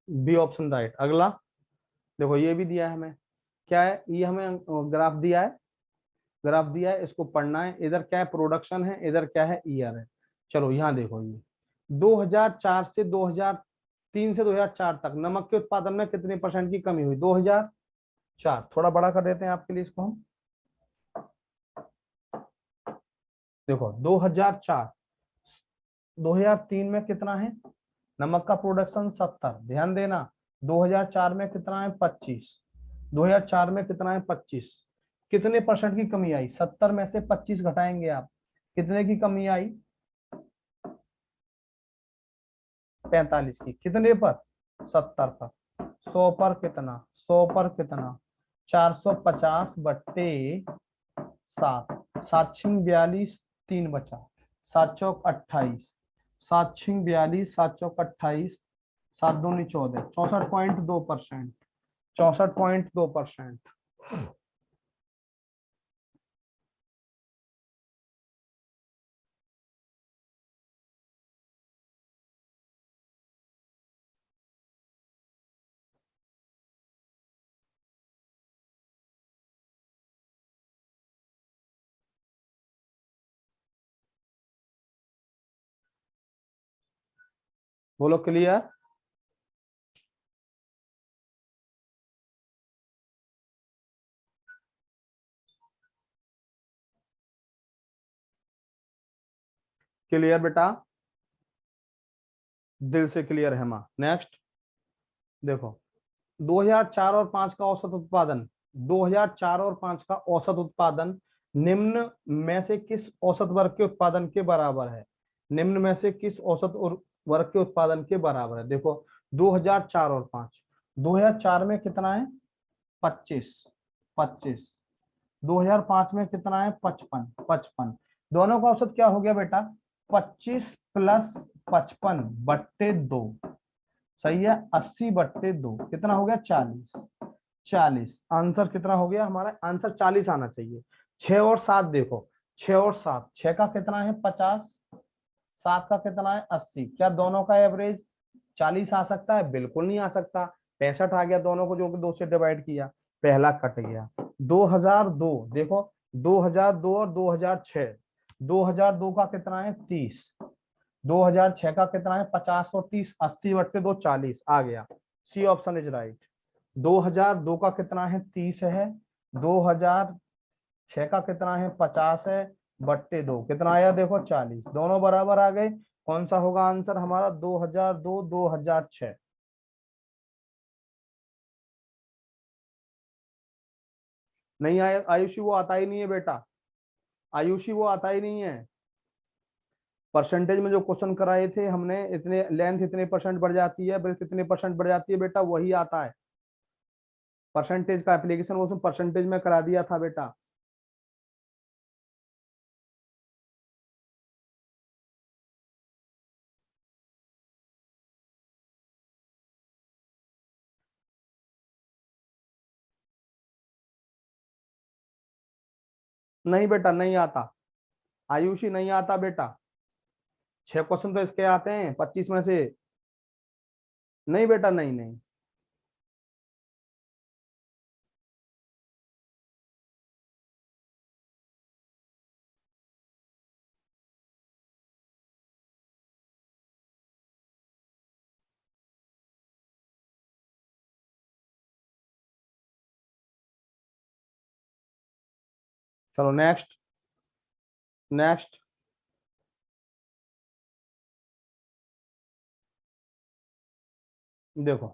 B option right. अगला देखो, ये भी दिया है हमें, क्या है ये, हमें ग्राफ दिया है, ग्राफ दिया है, इसको पढ़ना है। इधर क्या है, प्रोडक्शन है, इधर क्या है, ईयर है। चलो यहाँ देखो, ये 2004 से 2003 से 2004 तक नमक के उत्पादन में कितने परसेंट की कमी हुई? 2004, थोड़ा बड़ा कर देते हैं आपके लिए इसको हम। देखो 2004, 2003 में कितना है नमक का प्रोडक्शन? 70। ध्यान देना, 2004 में कितना है? 25। 2004 में कितना है? 25। कितने परसेंट की कमी आई? 70 में से 25 घटाएंगे आप, कितने की कमी आई? 45 की। कितने पर? 70 पर। 100 पर कितना? 100 पर कितना? 450/7। 7×42, 3 बचा, 7×4 = 28, 7×42, 7×4 = 28, 7×2 = 14, 64.2%, 64.2%। बोलो क्लियर? क्लियर बेटा, दिल से क्लियर है माँ। नेक्स्ट देखो, 2004 और 5 का औसत उत्पादन, 2004 और 5 का औसत उत्पादन निम्न में से किस औसत वर्ग के उत्पादन के बराबर है? निम्न में से किस औसत और वर्ग के उत्पादन के बराबर है? देखो 2004 और 5, 2004 में कितना है? 25, 25। 2005 में कितना है? 55, 55। दोनों का औसत क्या हो गया बेटा? 25 + 55/2। सही है, 80/2 कितना हो गया? 40। 40 आंसर कितना हो गया हमारा? आंसर 40 आना चाहिए। 6 और 7 देखो, 6 और 7, 6 का कितना है? 50, 7 का कितना है? 80। क्या दोनों का एवरेज 40 आ सकता है? बिल्कुल नहीं आ सकता। 65 आ गया दोनों को, जो कि 2 से डिवाइड किया, पहला कट गया। 2002 देखो, 2002 और 2006, 2002 का कितना है? 30, 2006 का कितना है? 50 और 30, 80/2 40 आ गया। सी ऑप्शन इज राइट। 2002 का कितना है? 30 है। 2006 का कितना है? 50 है, बट्टे 2 कितना आया? देखो 40, दोनों बराबर आ गए। कौन सा होगा आंसर हमारा? 2002, 2006। नहीं आया आयुषी, वो आता ही नहीं है बेटा, आयुषी वो आता ही नहीं है। परसेंटेज में जो क्वेश्चन कराए थे हमने, इतने लेंथ इतने परसेंट बढ़ जाती है, ब्रेथ इतने परसेंट बढ़ जाती है बेटा, वही आता है। परसेंटेज का एप्लीकेशन वो परसेंटेज में करा दिया था बेटा। नहीं बेटा नहीं आता, आयुषी नहीं आता बेटा। 6 क्वेश्चन तो इसके आते हैं 25 में से। नहीं बेटा, नहीं नहीं। चलो नेक्स्ट, नेक्स्ट देखो,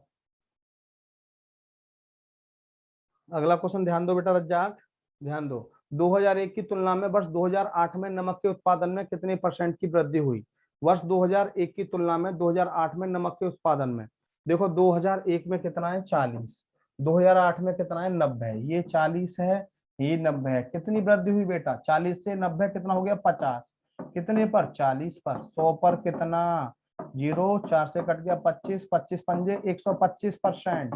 अगला क्वेश्चन ध्यान दो बेटा रज्जाक, ध्यान दो। 2001 की तुलना में वर्ष 2008 में नमक के उत्पादन में कितने परसेंट की वृद्धि हुई? वर्ष 2001 की तुलना में 2008 में नमक के उत्पादन में, देखो 2001 में कितना है? 40, 2008 में कितना है, 90 है, ये 40 है, ये 90 है। कितनी वृद्धि हुई बेटा, 40 से 90 कितना हो गया, 50। कितने पर, 40 पर। 100 पर कितना, 0, 4 से कट गया 25, 25 पंजे 125%,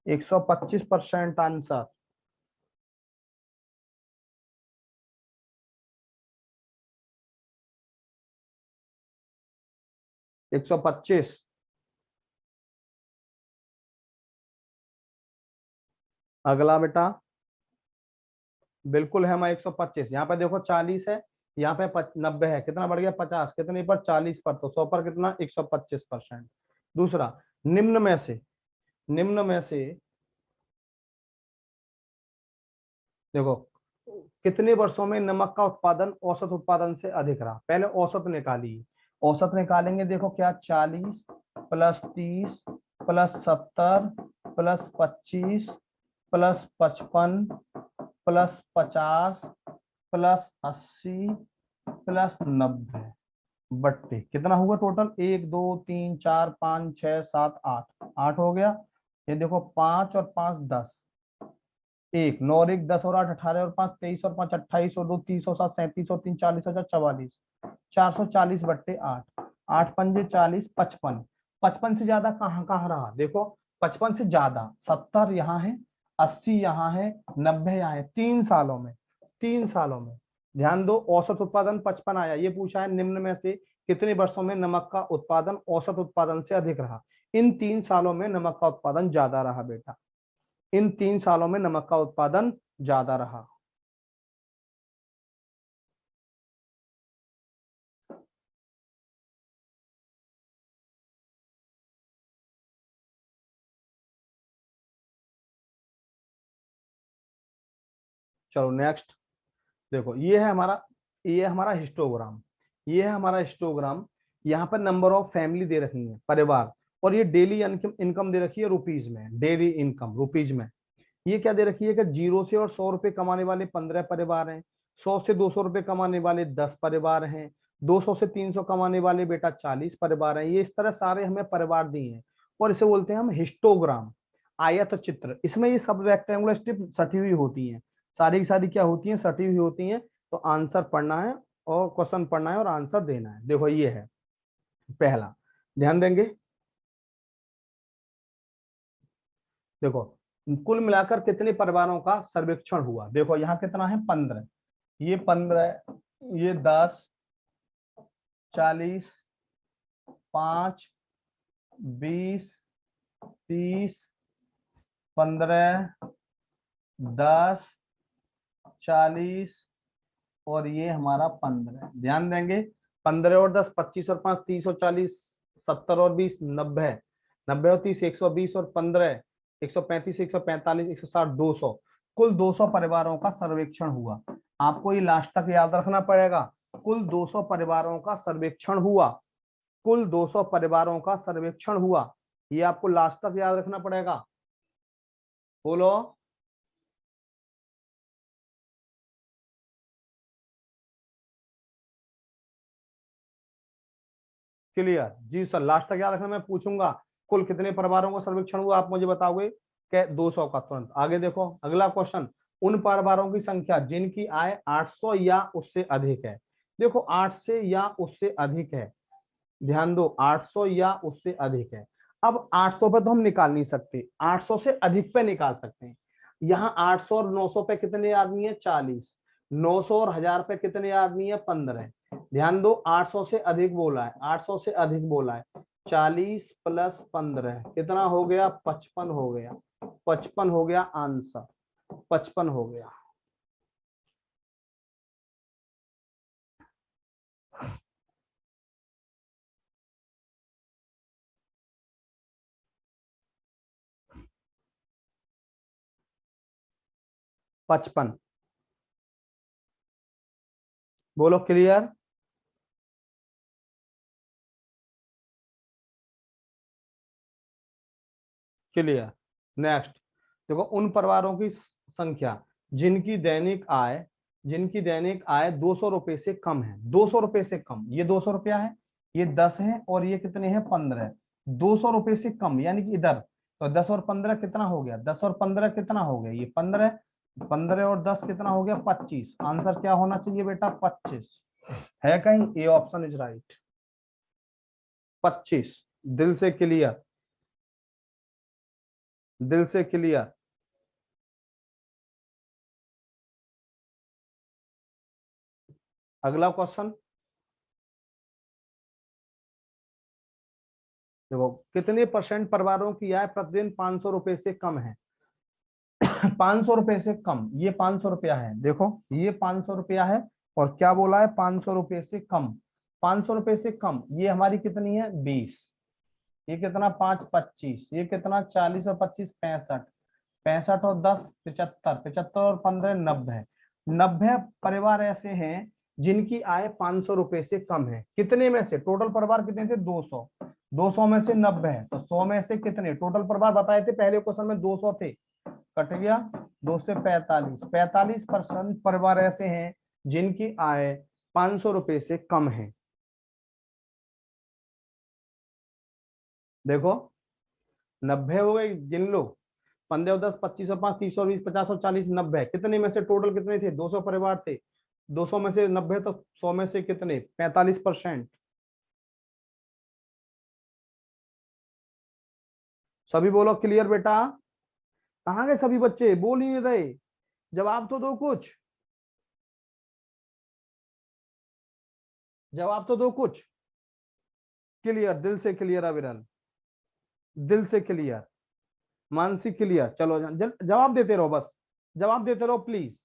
125% आंसर। 125। अगला बेटा, बिल्कुल है, मैं 125। यहाँ पे देखो 40 है, यहाँ पे 90 है, कितना बढ़ गया, 50। कितने पर, 40 पर, तो 100 पर कितना, 125%। दूसरा, निम्न में से, निम्न में से देखो कितने वर्षों में नमक का उत्पादन औसत उत्पादन से अधिक रहा। पहले औसत निकालिए, औसत निकालेंगे। देखो क्या, 40 plus 30 plus 70 plus 25 plus 55 plus 50 plus 80 plus 90 बट्टे कितना हुआ टोटल, 1 2 3 4 5 6 7 8, 8 हो गया। ये देखो 5 और 5 10, 1 9 और 1 10 और 8 18 और 5 23 और 5 28 और 2 30 और 7 37 और 3 40 और 44, 440 बट्टे 8, 8 पंजे 40, 55। 55 से ज्यादा कहाँ कहाँ रहा, देखो 55 से ज्यादा 70 यहाँ है, 80 यहाँ है, 90 यहाँ है। 3 सालों में, 3 सालों में। ध्यान दो, औसत उत्पादन 55 आया। ये पूछा है निम्न में से कितने वर्षों में नमक का उत्पादन औसत उत्पादन से अधिक रहा। इन 3 सालों में नमक का उत्पादन ज्यादा रहा बेटा, इन 3 सालों में नमक का उत्पादन ज्यादा रहा। चलो नेक्स्ट, देखो ये है हमारा, ये हमारा हिस्टोग्राम, ये है हमारा हिस्टोग्राम। यहाँ पर नंबर ऑफ फैमिली दे रखी है, परिवार, और ये डेली इनकम दे रखी है रुपीज में, डेली इनकम रुपीज में। ये क्या दे रखी है कि 0 से और 100 रुपए कमाने वाले 15 परिवार हैं, 100 से 200 रुपए कमाने वाले 10 परिवार हैं, 200 से 300 कमाने वाले बेटा 40 परिवार हैं। ये इस तरह सारे हमें परिवार दिए हैं, और इसे बोलते हैं हम हिस्टोग्राम, आयत चित्र। इसमें ये सब रेक्टेंगुलर स्ट्रिप सटी हुई होती हैं, सारी की सारी क्या होती हैं, सटी हुई होती हैं। तो आंसर पढ़ना है और क्वेश्चन पढ़ना है और आंसर देना है। देखो ये है पहला, ध्यान देंगे। देखो कुल मिलाकर कितने परिवारों का सर्वेक्षण हुआ, देखो यहाँ कितना है, 15। ये 15, ये 10, 40, 5, 20, 30, 15, 10, 40 और ये हमारा 15। ध्यान देंगे, 15 और 10 25 और 5 30 और 40, 70 और 20 90, 90 और 30 120 और 15 135 145 160 200, कुल 200 परिवारों का सर्वेक्षण हुआ। आपको ये लास्ट तक याद रखना पड़ेगा, कुल 200 परिवारों का सर्वेक्षण हुआ, कुल 200 परिवारों का सर्वेक्षण हुआ। ये आपको लास्ट तक याद रखना पड़ेगा। बोलो, क्लियर जी सर, लास्ट तक याद रखना, मैं पूछूंगा कुल कितने परिवारों का सर्वेक्षण हुआ, आप मुझे बताओगे कि 200 का। तुरंत आगे देखो अगला क्वेश्चन, उन परिवारों की संख्या जिनकी आय 800 या उससे अधिक है। देखो 8 से या उससे अधिक है, ध्यान दो 800 या उससे अधिक है। अब 800 पे तो हम निकाल नहीं सकते, 800 से अधिक पे निकाल सकते हैं। यहाँ 800 और 900 पे कितने आदमी है, 40। 900 और 1000 पे कितने आदमी है, 15। ध्यान दो 800 से अधिक बोला है, 800 से अधिक बोला है। 40 प्लस 15 कितना हो गया, 55 हो गया, 55 हो गया आंसर, 55 हो गया। पचपन, बोलो क्लियर। क्लियर। नेक्स्ट, देखो उन परिवारों की संख्या जिनकी दैनिक आय, जिनकी दैनिक आय 200 रुपए से कम है, 200 रुपए से कम, ये 200 रुपया है, ये 10 है और ये कितने हैं, 15। 200 रुपए से कम यानी कि इधर, तो 10 और 15 कितना हो गया, 10 और 15 कितना हो गया, ये 15, 15 और 10 कितना हो गया, 25। आंसर क्या होना चाहिए बेटा, 25 है कहीं, ए ऑप्शन इज राइट, 25। दिल से क्लियर, दिल से क्लियर। अगला क्वेश्चन देखो, कितने परसेंट परिवारों की आय प्रतिदिन 500 रुपए से कम है। 500 रुपए से कम, ये 500 रुपया है, देखो ये 500 रुपया है, और क्या बोला है, 500 रुपए से कम। 500 रुपए से कम, ये हमारी कितनी है, 20। ये कितना, 5 25, ये कितना, 40 और 25 65, 65 और 10 75, 75 और 15 90। 90 परिवार ऐसे हैं जिनकी आय 500 रुपए से कम है। कितने में से, टोटल परिवार कितने थे, 200। 200 में से 90 है, तो 100 में से कितने, टोटल परिवार बताए थे पहले क्वेश्चन में 200 थे, कट गया 2 से 45। 45% परिवार ऐसे हैं जिनकी आय 500 रुपए से कम है। देखो 90 हो गए, गिन लो, 15 और 10 25 और 5 30 और 20 50 और 40 90। कितने में से, टोटल कितने थे, 200 परिवार थे, 200 में से 90, तो 100 में से कितने, 45%। सभी बोलो क्लियर बेटा। कहाँ गए सभी बच्चे, बोल ही नहीं रहे, जवाब तो दो कुछ, जवाब तो दो कुछ। क्लियर, दिल से क्लियर अविरल, दिल से क्लियर। मानसी क्लियर, चलो जवाब देते रहो, बस जवाब देते रहो प्लीज।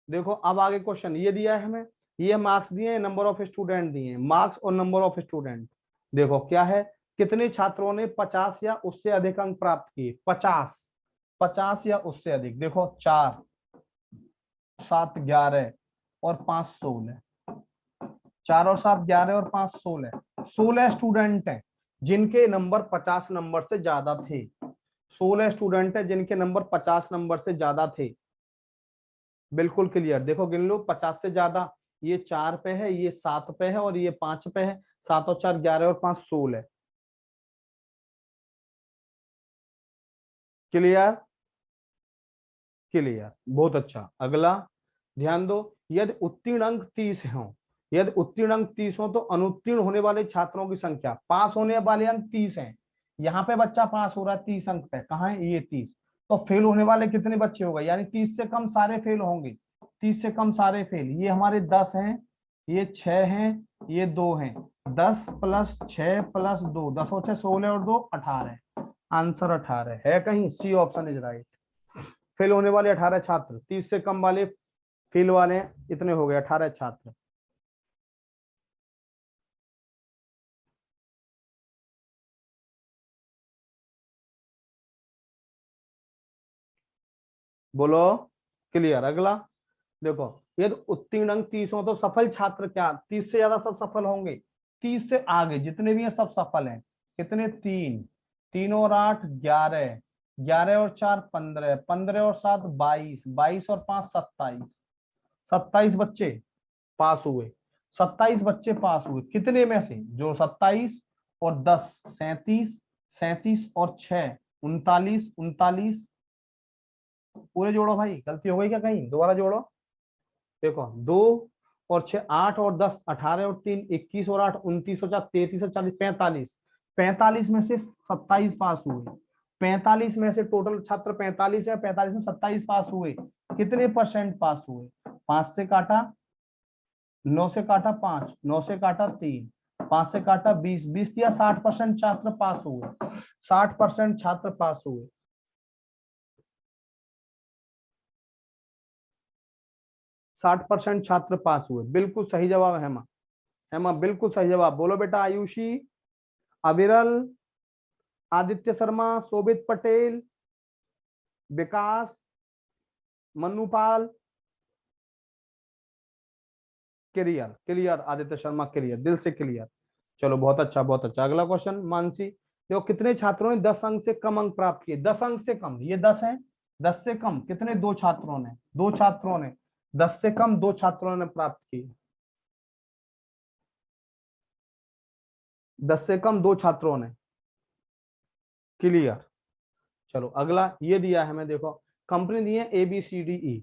देखो अब आगे क्वेश्चन ये दिया है हमें, ये मार्क्स दिए हैं, नंबर ऑफ स्टूडेंट दिए हैं, मार्क्स और नंबर ऑफ स्टूडेंट। देखो क्या है, कितने छात्रों ने 50 या उससे अधिक अंक प्राप्त किए, 50, 50 या उससे अधिक। देखो 4 7 11 और 5 16, 4 और 7 11 और 5 16, 16 स्टूडेंट हैं जिनके नंबर 50 नंबर से ज्यादा थे। 16 स्टूडेंट हैं जिनके नंबर 50 नंबर से ज्यादा थे। बिल्कुल क्लियर, देखो गिन लो, 50 से ज्यादा, ये 4 पे है, ये 7 पे है, और ये 5 पे है। 7 और 4 11 और 5 16। क्लियर, क्लियर, बहुत अच्छा। अगला ध्यान दो, यदि उत्तीर्ण अंक 30 हो, यदि उत्तीर्ण अंक 30 हो, तो अनुत्तीर्ण होने वाले छात्रों की संख्या, पास होने वाले अंक 30 हैं, यहाँ पे बच्चा पास हो रहा है 30 अंक पे, कहाँ है ये 30, तो फेल होने वाले कितने बच्चे होंगे, यानी 30 से कम सारे फेल होंगे, 30 से कम सारे फेल। ये हमारे 10 हैं, ये 6 हैं, ये 2 हैं, 10 प्लस 6 प्लस 2, 10 और 6 16 और 2 18। आंसर 18 है कहीं, C option is right. Fail होने वाले 18 छात्र, 30 से कम वाले फेल वाले इतने हो गए 18 छात्र। बोलो क्लियर। अगला देखो, यदि उत्तीर्ण अंक 30 हो, तो सफल छात्र क्या, 30 से ज्यादा सब सफल होंगे, 30 से आगे जितने भी हैं सब सफल हैं। कितने, 3, 3 और 8 11, 11 और 4 15, 15 और 7 22, 22 और 5 27, 27 बच्चे पास हुए, 27 बच्चे पास हुए। कितने में से, जो 27 और 10 37, 37 और 6 39, 39, पूरे जोड़ो भाई, गलती हो गई क्या कहीं, दोबारा जोड़ो। देखो 2 और 6 8 और 10 18 और 3 21 और 8 29 और 4 33 और 40 45, 45 में से 27 पास हुए। 45 में से टोटल छात्र 45 है, 45 में 27 पास हुए, कितने परसेंट पास हुए, 5 से काटा, 9 से काटा 5, 9 से काटा 3, 5 से काटा 20, 20 दिया 60% छात्र पास हुए, 60% छात्र पास हुए। 60% छात्र पास हुए, बिल्कुल सही जवाब है हेमा। हेमा बिल्कुल सही जवाब, बोलो बेटा। Ayushi, Aviral, Aditya Sharma, Shobhit Patel, Vikas, Manupal. Clear, clear Aditya Sharma, clear, दिल से क्लियर। चलो बहुत अच्छा, बहुत अच्छा। अगला क्वेश्चन मानसी, देखो कितने छात्रों ने 10 अंक से कम अंक प्राप्त किए, 10 अंक से कम, ये 10 है, 10 से कम कितने, 2 छात्रों ने, 2 छात्रों ने 10 से कम 2 छात्रों ने प्राप्त किए, 10 से कम 2 छात्रों ने। क्लियर, चलो अगला ये दिया है हमें, देखो कंपनी दी है ABCDE,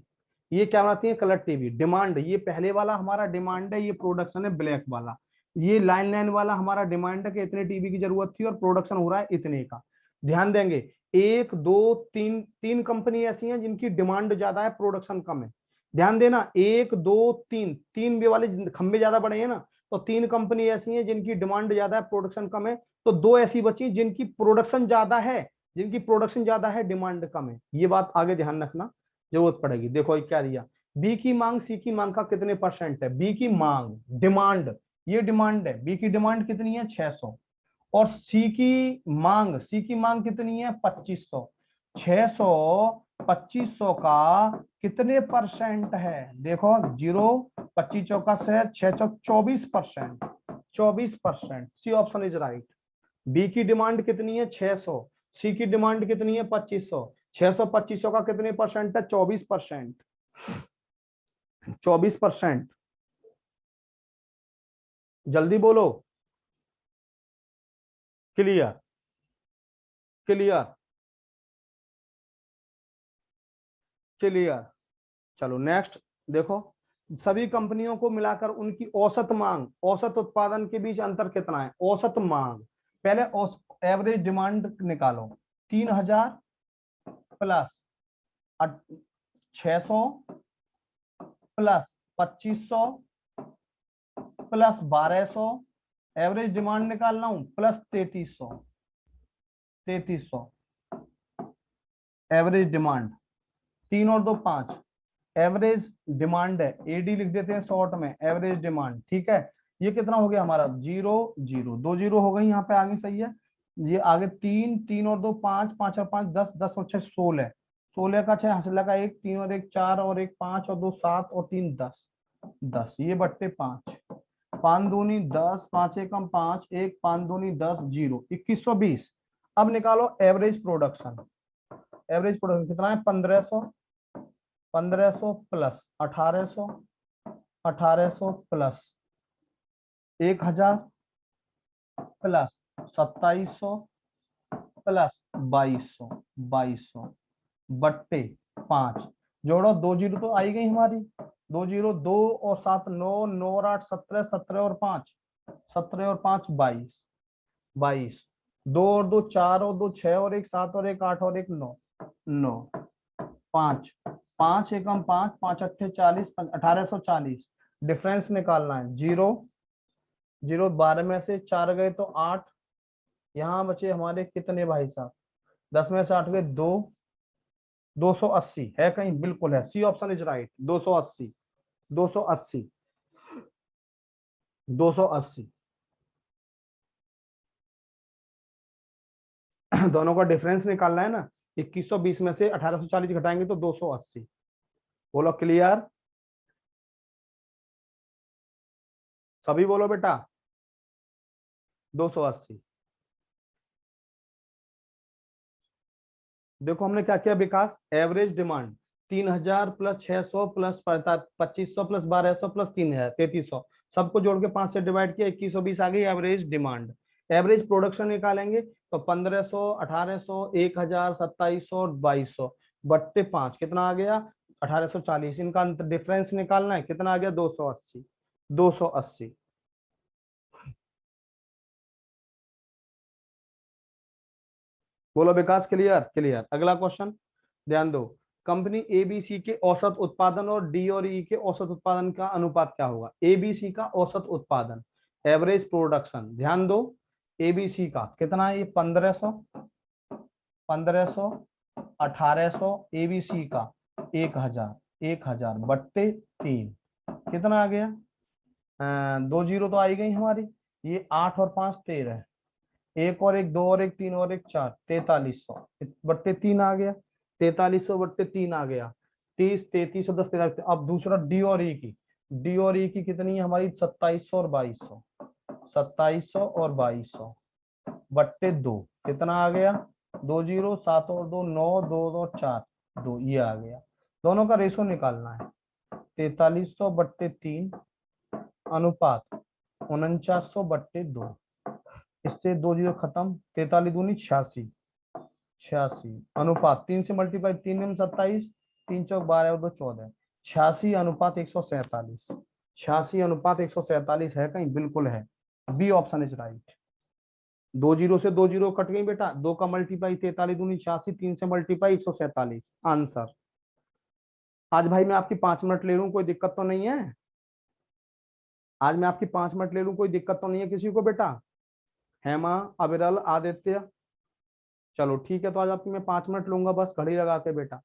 ये क्या बनाती है, कलर टीवी। डिमांड, ये पहले वाला हमारा डिमांड है, ये प्रोडक्शन है ब्लैक वाला। ये लाइन लाइन वाला हमारा डिमांड है कि इतने टीवी की जरूरत थी और प्रोडक्शन हो रहा है इतने का। ध्यान देंगे, एक दो तीन, तीन कंपनी ऐसी हैं जिनकी डिमांड ज्यादा है, प्रोडक्शन कम है। ध्यान देना, एक दो तीन, तीन वे वाले खंबे ज्यादा बड़े हैं ना, तो तीन कंपनी ऐसी हैं जिनकी डिमांड ज्यादा है, प्रोडक्शन कम है। तो दो ऐसी बची जिनकी प्रोडक्शन ज्यादा है, जिनकी प्रोडक्शन ज्यादा है, डिमांड कम है। ये बात आगे ध्यान रखना, जरूरत पड़ेगी। देखो ये क्या दिया, बी की मांग सी की मांग का कितने परसेंट है। बी की मांग, डिमांड, ये डिमांड है, बी की डिमांड कितनी है 600, और सी की मांग कितनी है 2500। 600 2500 का कितने परसेंट है, देखो जीरो, 25 चौका से 6 चौक 24%, 24%। C option is right. B की डिमांड कितनी है 600, सी की डिमांड कितनी है 2500। 600 2500 का कितने परसेंट है, 24%, 24%। जल्दी बोलो। Clear, clear, clear. चलो नेक्स्ट देखो, सभी कंपनियों को मिलाकर उनकी औसत मांग, औसत उत्पादन के बीच अंतर कितना है। औसत मांग, पहले एवरेज डिमांड निकालो, 3000 plus 600 plus 2500 plus 1200, average demand निकालना हूं, प्लस 3300, 3300 एवरेज डिमांड, 3 और 2 5, एवरेज डिमांड है, एडी लिख देते हैं शॉर्ट में, एवरेज डिमांड। ठीक है, ये कितना हो गया हमारा, 0 0, 2 0 हो गई यहाँ पे आगे, सही है। ये आगे 3 3 और 2 5, 5 और 5 10, 10 और 6 16, 16 का 6 हंसला का 1, 3 और 1 4 और 1 5 और 2 7 और 3 10, 10 ये बट्टे 5, 5 दूनी 10, 5 एकम 5, 1 5 दूनी 10, 0 2120। अब निकालो एवरेज प्रोडक्शन, एवरेज प्रोडक्शन कितना है 1500, 1500 प्लस 1800, 1800 प्लस 1000 प्लस 2700 प्लस 2200, 2200 बट्टे 5। जोड़ो, 2 जीरो तो आई गई हमारी, 2 जीरो, 2 और 7 9, 9 और 8 17, 17 और 5 17 और 5 22, 22, 2 और 2 4 और 2 6 और 1 7 और 1 8 और 1 9, 9 5, 5 एकम 5, 5 अट्ठे 40, 1840। डिफरेंस निकालना है, 0 0, 12 में से 4 गए तो 8, यहाँ बचे हमारे कितने भाई साहब, 10 में से 8 गए 2, 280 है कहीं, बिल्कुल है, सी ऑप्शन इज राइट। 280, 280, 280। दोनों का डिफरेंस निकालना है ना, 2120 में से 1840 घटाएंगे तो 280। बोलो क्लियर, सभी बोलो बेटा, 280। देखो हमने क्या किया Vikas, average demand 3000 plus 600 plus 2500 plus 1200 plus 3000 3300, सबको जोड़ के 5 से डिवाइड किया, 2120 आ गई एवरेज डिमांड। एवरेज प्रोडक्शन निकालेंगे तो 1500 1800 1000 2700 2200 बट्टे 5 कितना आ गया 1840। इनका डिफरेंस निकालना है, कितना आ गया 280, 280। बोलो विकास, क्लियर, क्लियर। अगला क्वेश्चन ध्यान दो, कंपनी एबीसी के औसत उत्पादन और डी और ई के औसत उत्पादन का अनुपात क्या होगा। एबीसी का औसत उत्पादन, एवरेज प्रोडक्शन, ध्यान दो, एबीसी का कितना है, ये 1500, 1500 1800, एबीसी का 1000, 1000 बट्टे 3 कितना आ गया, 2 जीरो तो आई गई हमारी, ये 8 और 5 13, 1 और 1 2 और 1 3 और 1 4, 4300 बट्टे 3 आ गया, 4300 बट्टे 3 आ गया, 30 3300 10 4300। अब दूसरा डी और ई की, डी और ई की कितनी है हमारी 2700 और 2200, 2700 और 2200 बट्टे 2 कितना आ गया, 2 जीरो 7 और 2 9, 2 और 4 2, ये आ गया। दोनों का रेशो निकालना है, 4300 बट्टे 3 अनुपात 4900 बट्टे 2, इससे 2 जीरो खत्म, 43 दूनी 86, 86 अनुपात 3 से मल्टीप्लाई, 3 में 27, 3 चौक 12 और 2 14, 86 अनुपात 147, 86 अनुपात 147 है कहीं? बिल्कुल है, B option is right. 2 zero से 2 जीरो कट गई बेटा, 2 का मल्टीप्लाई 43 दूनी 86, 3 से मल्टीप्लाई 147 आंसर। आज भाई मैं आपकी 5 मिनट ले लूं, कोई दिक्कत तो नहीं है? आज मैं आपकी 5 मिनट ले लूं, कोई दिक्कत तो नहीं है किसी को बेटा? हेमा, अविरल, आदित्य, चलो ठीक है, तो आज आपकी मैं 5 मिनट लूंगा, बस घड़ी लगा के बेटा,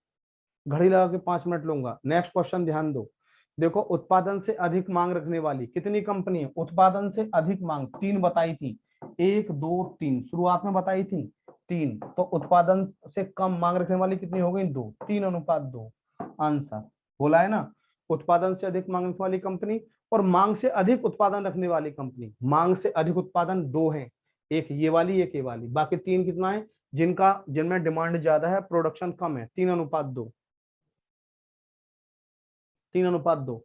घड़ी लगा के 5 मिनट लूंगा। नेक्स्ट क्वेश्चन ध्यान दो। देखो, उत्पादन से अधिक मांग रखने वाली कितनी कंपनी है? उत्पादन से अधिक मांग 3 बताई थी, 1 2 3 शुरुआत में बताई थी 3, तो उत्पादन से कम मांग रखने वाली कितनी हो गई? 2, 3 अनुपात 2 आंसर। बोला है ना, उत्पादन से अधिक मांग रखने वाली कंपनी और मांग से अधिक उत्पादन रखने वाली कंपनी। मांग से अधिक उत्पादन 2 है, एक ये वाली एक ये वाली, बाकी 3 कितना है? जिनमें डिमांड ज्यादा है, प्रोडक्शन कम है, 3 अनुपात 2, 3 अनुपात 2,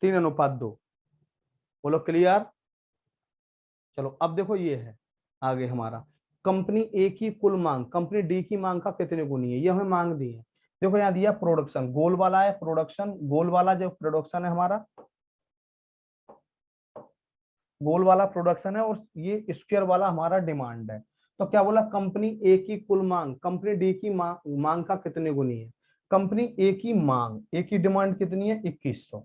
3 अनुपात 2। बोलो क्लियर? चलो अब देखो, ये है आगे हमारा, कंपनी ए की कुल मांग कंपनी डी की मांग का कितने गुनी है? ये हमें मांग दी है। देखो यहाँ दिया प्रोडक्शन, गोल वाला है प्रोडक्शन, गोल वाला जो प्रोडक्शन है हमारा, गोल वाला प्रोडक्शन है, और ये स्क्वायर वाला हमारा डिमांड है। तो क्या बोला? कंपनी ए की कुल मांग कंपनी डी की मांग का कितने गुनी है? कंपनी ए की मांग, ए की डिमांड कितनी है? 2100,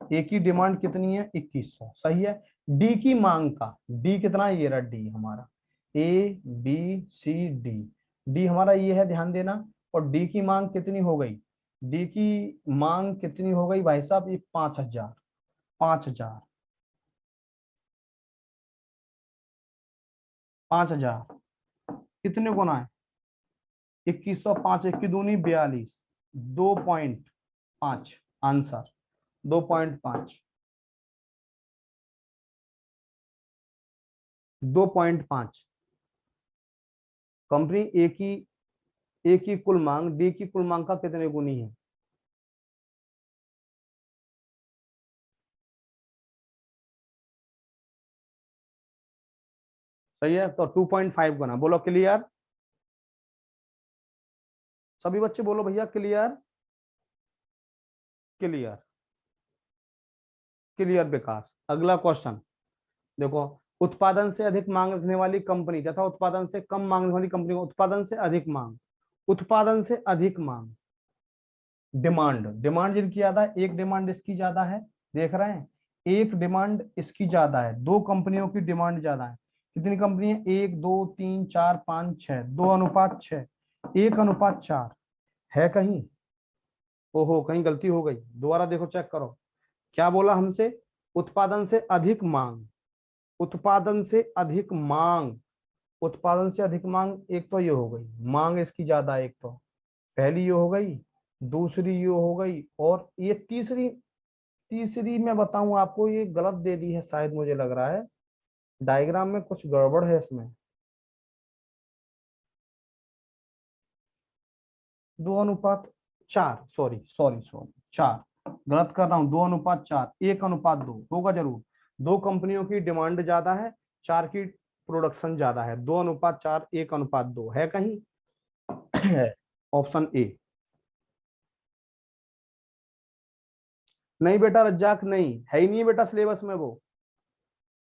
ए की डिमांड कितनी है? 2100, सही है। डी की मांग का, डी कितना है? ये रहा डी हमारा, A B C D, D हमारा ये है, ध्यान देना। और डी की मांग कितनी हो गई? डी की मांग कितनी हो गई भाई साहब? ये 5000, 5000, 5000 कितने गुना है? 2100, 5 1 की दूनी 42, 2.5 आंसर, 2.5, 2.5। कंपनी ए की कुल मांग डी की कुल मांग का कितने गुनी है? सही है, तो 2.5 गुना। बोलो क्लियर? सभी बच्चे बोलो भैया क्लियर, क्लियर, क्लियर विकास। अगला क्वेश्चन देखो, उत्पादन से अधिक मांग रखने वाली कंपनी तथा उत्पादन से कम मांग रखने वाली कंपनी को, उत्पादन से अधिक मांग, उत्पादन से अधिक मांग, डिमांड, डिमांड जिनकी ज्यादा है, एक डिमांड इसकी ज्यादा है, देख रहे हैं, एक डिमांड इसकी ज्यादा है, दो कंपनियों की डिमांड ज्यादा है। कितनी कंपनी है? 1 2 3 4 5 6, 2 अनुपात 6, 1 अनुपात 4 है कहीं? ओहो, कहीं गलती हो गई, दोबारा देखो, चेक करो। क्या बोला हमसे? उत्पादन से अधिक मांग, उत्पादन से अधिक मांग, उत्पादन से अधिक मांग, एक तो ये हो गई मांग इसकी ज्यादा, एक तो पहली ये हो गई, दूसरी ये हो गई, और ये तीसरी, तीसरी मैं बताऊं आपको, ये गलत दे दी है शायद, मुझे लग रहा है डायग्राम में कुछ गड़बड़ है इसमें। 2 अनुपात 4, सॉरी सॉरी सॉरी, 4 गलत कर रहा हूँ, 2 अनुपात 4, 1 अनुपात 2 होगा जरूर। दो कंपनियों की डिमांड ज्यादा है, 4 की प्रोडक्शन ज्यादा है, 2 अनुपात 4, 1 अनुपात 2 है कहीं? Option A. नहीं बेटा रज्जाक, नहीं है ही नहीं है बेटा सिलेबस में वो,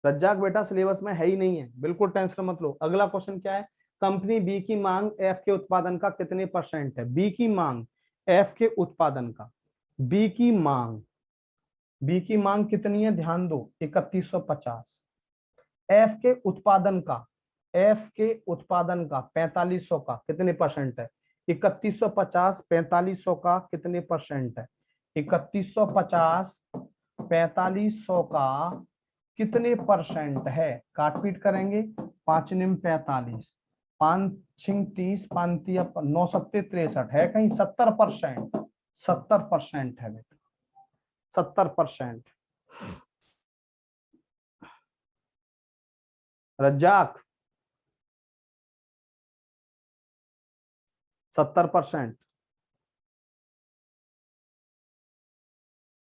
रज्जाक बेटा सिलेबस में है ही नहीं है, बिल्कुल टेंशन मत लो। अगला क्वेश्चन क्या है? कंपनी बी की मांग एफ के उत्पादन का कितने परसेंट है? बी की मांग एफ के उत्पादन का, बी की मांग, बी की मांग कितनी है? ध्यान दो, 3150। एफ के उत्पादन का, एफ के उत्पादन का 4500 का कितने परसेंट है? 3150 4500 का कितने परसेंट है? 3150 4500 का कितने परसेंट है? काटपीट करेंगे, 5 निम 45, 5 छिंग 30, 9 सत्ते 63 है कहीं? 70%, 70% है बेटा, 70%। रज्जाक 70%,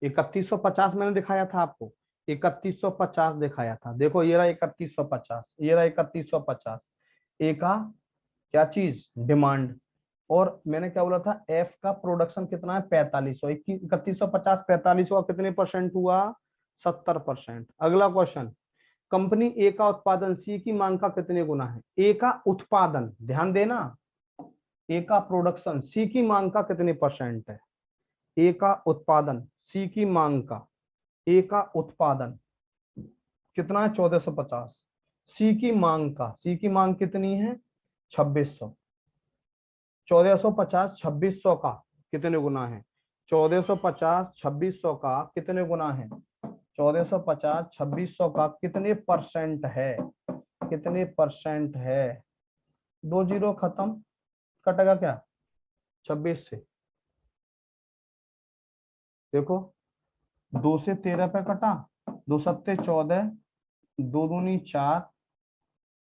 3150 मैंने दिखाया था आपको, 3150 दिखाया था, देखो ये रहा 3150, ये रहा 3150। ए का क्या चीज, डिमांड। और मैंने क्या बोला था, एफ का प्रोडक्शन कितना है 4500, 3150 4500 का कितने परसेंट हुआ, 70%। अगला क्वेश्चन, कंपनी ए का उत्पादन सी की मांग का कितने गुना है। ए का उत्पादन, ध्यान देना, ए का प्रोडक्शन सी की मांग का कितने परसेंट है। ए का उत्पादन सी की मांग का, ए का उत्पादन कितना है 1450, सी की मांग का, सी की मांग कितनी है 2600। 1450 2600 का कितने गुना है, 1450 2600 का कितने गुना है, 1450 2600 का कितने परसेंट है, कितने परसेंट है। 2 जीरो खत्म, कटेगा क्या 26 से, देखो 2 से 13 पे कटा, 2 सत्ते 14, 2 दूनी 4,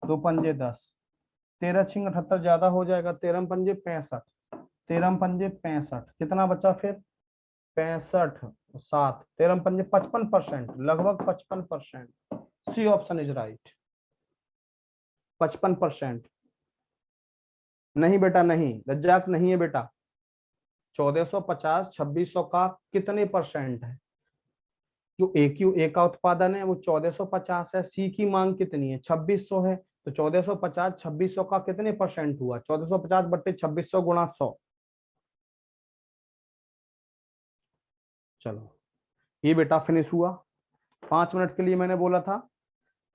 2 पंजे 10, 13 छिंग 78 ज्यादा हो जाएगा, 13 पंजे 65, 13 पंजे 65, कितना बचा फिर 65, 7 13 पंजे 55%, लगभग 55%। C option is right, 55%। नहीं बेटा नहीं, रज्जाक नहीं है बेटा। 1450 2600 का कितने परसेंट है, जो ए का उत्पादन है वो 1450 है, सी की मांग कितनी है 2600 है, तो 1450 2600 का कितने परसेंट हुआ, 1450 बट्टे 2600 गुणा 100। चलो ये बेटा फिनिश हुआ। 5 मिनट के लिए मैंने बोला था,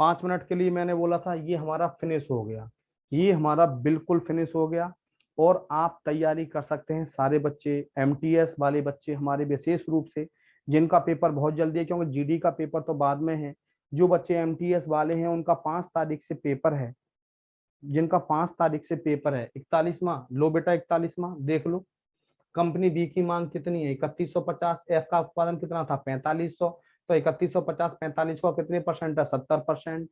5 मिनट के लिए मैंने बोला था, ये हमारा फिनिश हो गया, ये हमारा बिल्कुल फिनिश हो गया। और आप तैयारी कर सकते हैं सारे बच्चे, एमटीएस वाले बच्चे हमारे विशेष रूप से, जिनका पेपर बहुत जल्दी है, क्योंकि जीडी का पेपर तो बाद में है। जो बच्चे एमटीएस वाले हैं उनका 5 तारीख से पेपर है, जिनका 5 तारीख से पेपर है। 41वां लो बेटा, 41वां देख लो। कंपनी बी की मांग कितनी है 3150, एफ का उत्पादन कितना था 4500, तो 3150 45 का कितने परसेंट है 70%।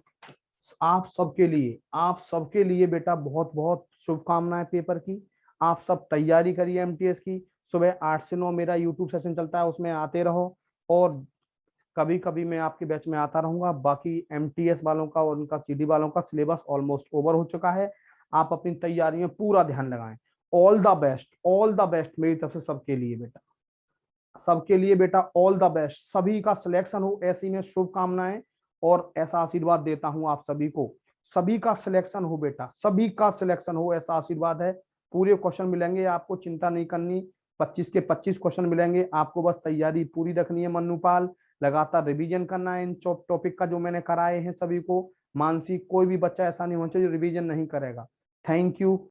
आप सबके लिए बेटा बहुत बहुत शुभकामनाएं पेपर की। आप सब तैयारी करिए एमटीएस की। सुबह 8 से 9 मेरा यूट्यूब सेशन चलता है, उसमें आते रहो। और कभी कभी मैं आपके बैच में आता रहूंगा। बाकी एमटीएस वालों का और उनका सीडी वालों का सिलेबस ऑलमोस्ट ओवर हो चुका है। आप अपनी तैयारी में पूरा ध्यान लगाएं। All the best, all the best मेरी तरफ से सबके लिए बेटा, सबके लिए बेटा ऑल द बेस्ट। सभी का सिलेक्शन हो ऐसी में शुभकामनाएं और ऐसा आशीर्वाद देता हूं आप सभी को। सभी का सिलेक्शन हो बेटा, सभी का सिलेक्शन हो ऐसा आशीर्वाद है। पूरे क्वेश्चन मिलेंगे आपको, चिंता नहीं करनी। 25 के 25 क्वेश्चन मिलेंगे आपको, बस तैयारी पूरी रखनी है मन्नूपाल। लगातार रिवीजन करना है इन टॉपिक का जो मैंने कराए हैं सभी को। मानसिक कोई भी बच्चा ऐसा नहीं होना चाहिए जो रिवीजन नहीं करेगा। Thank you.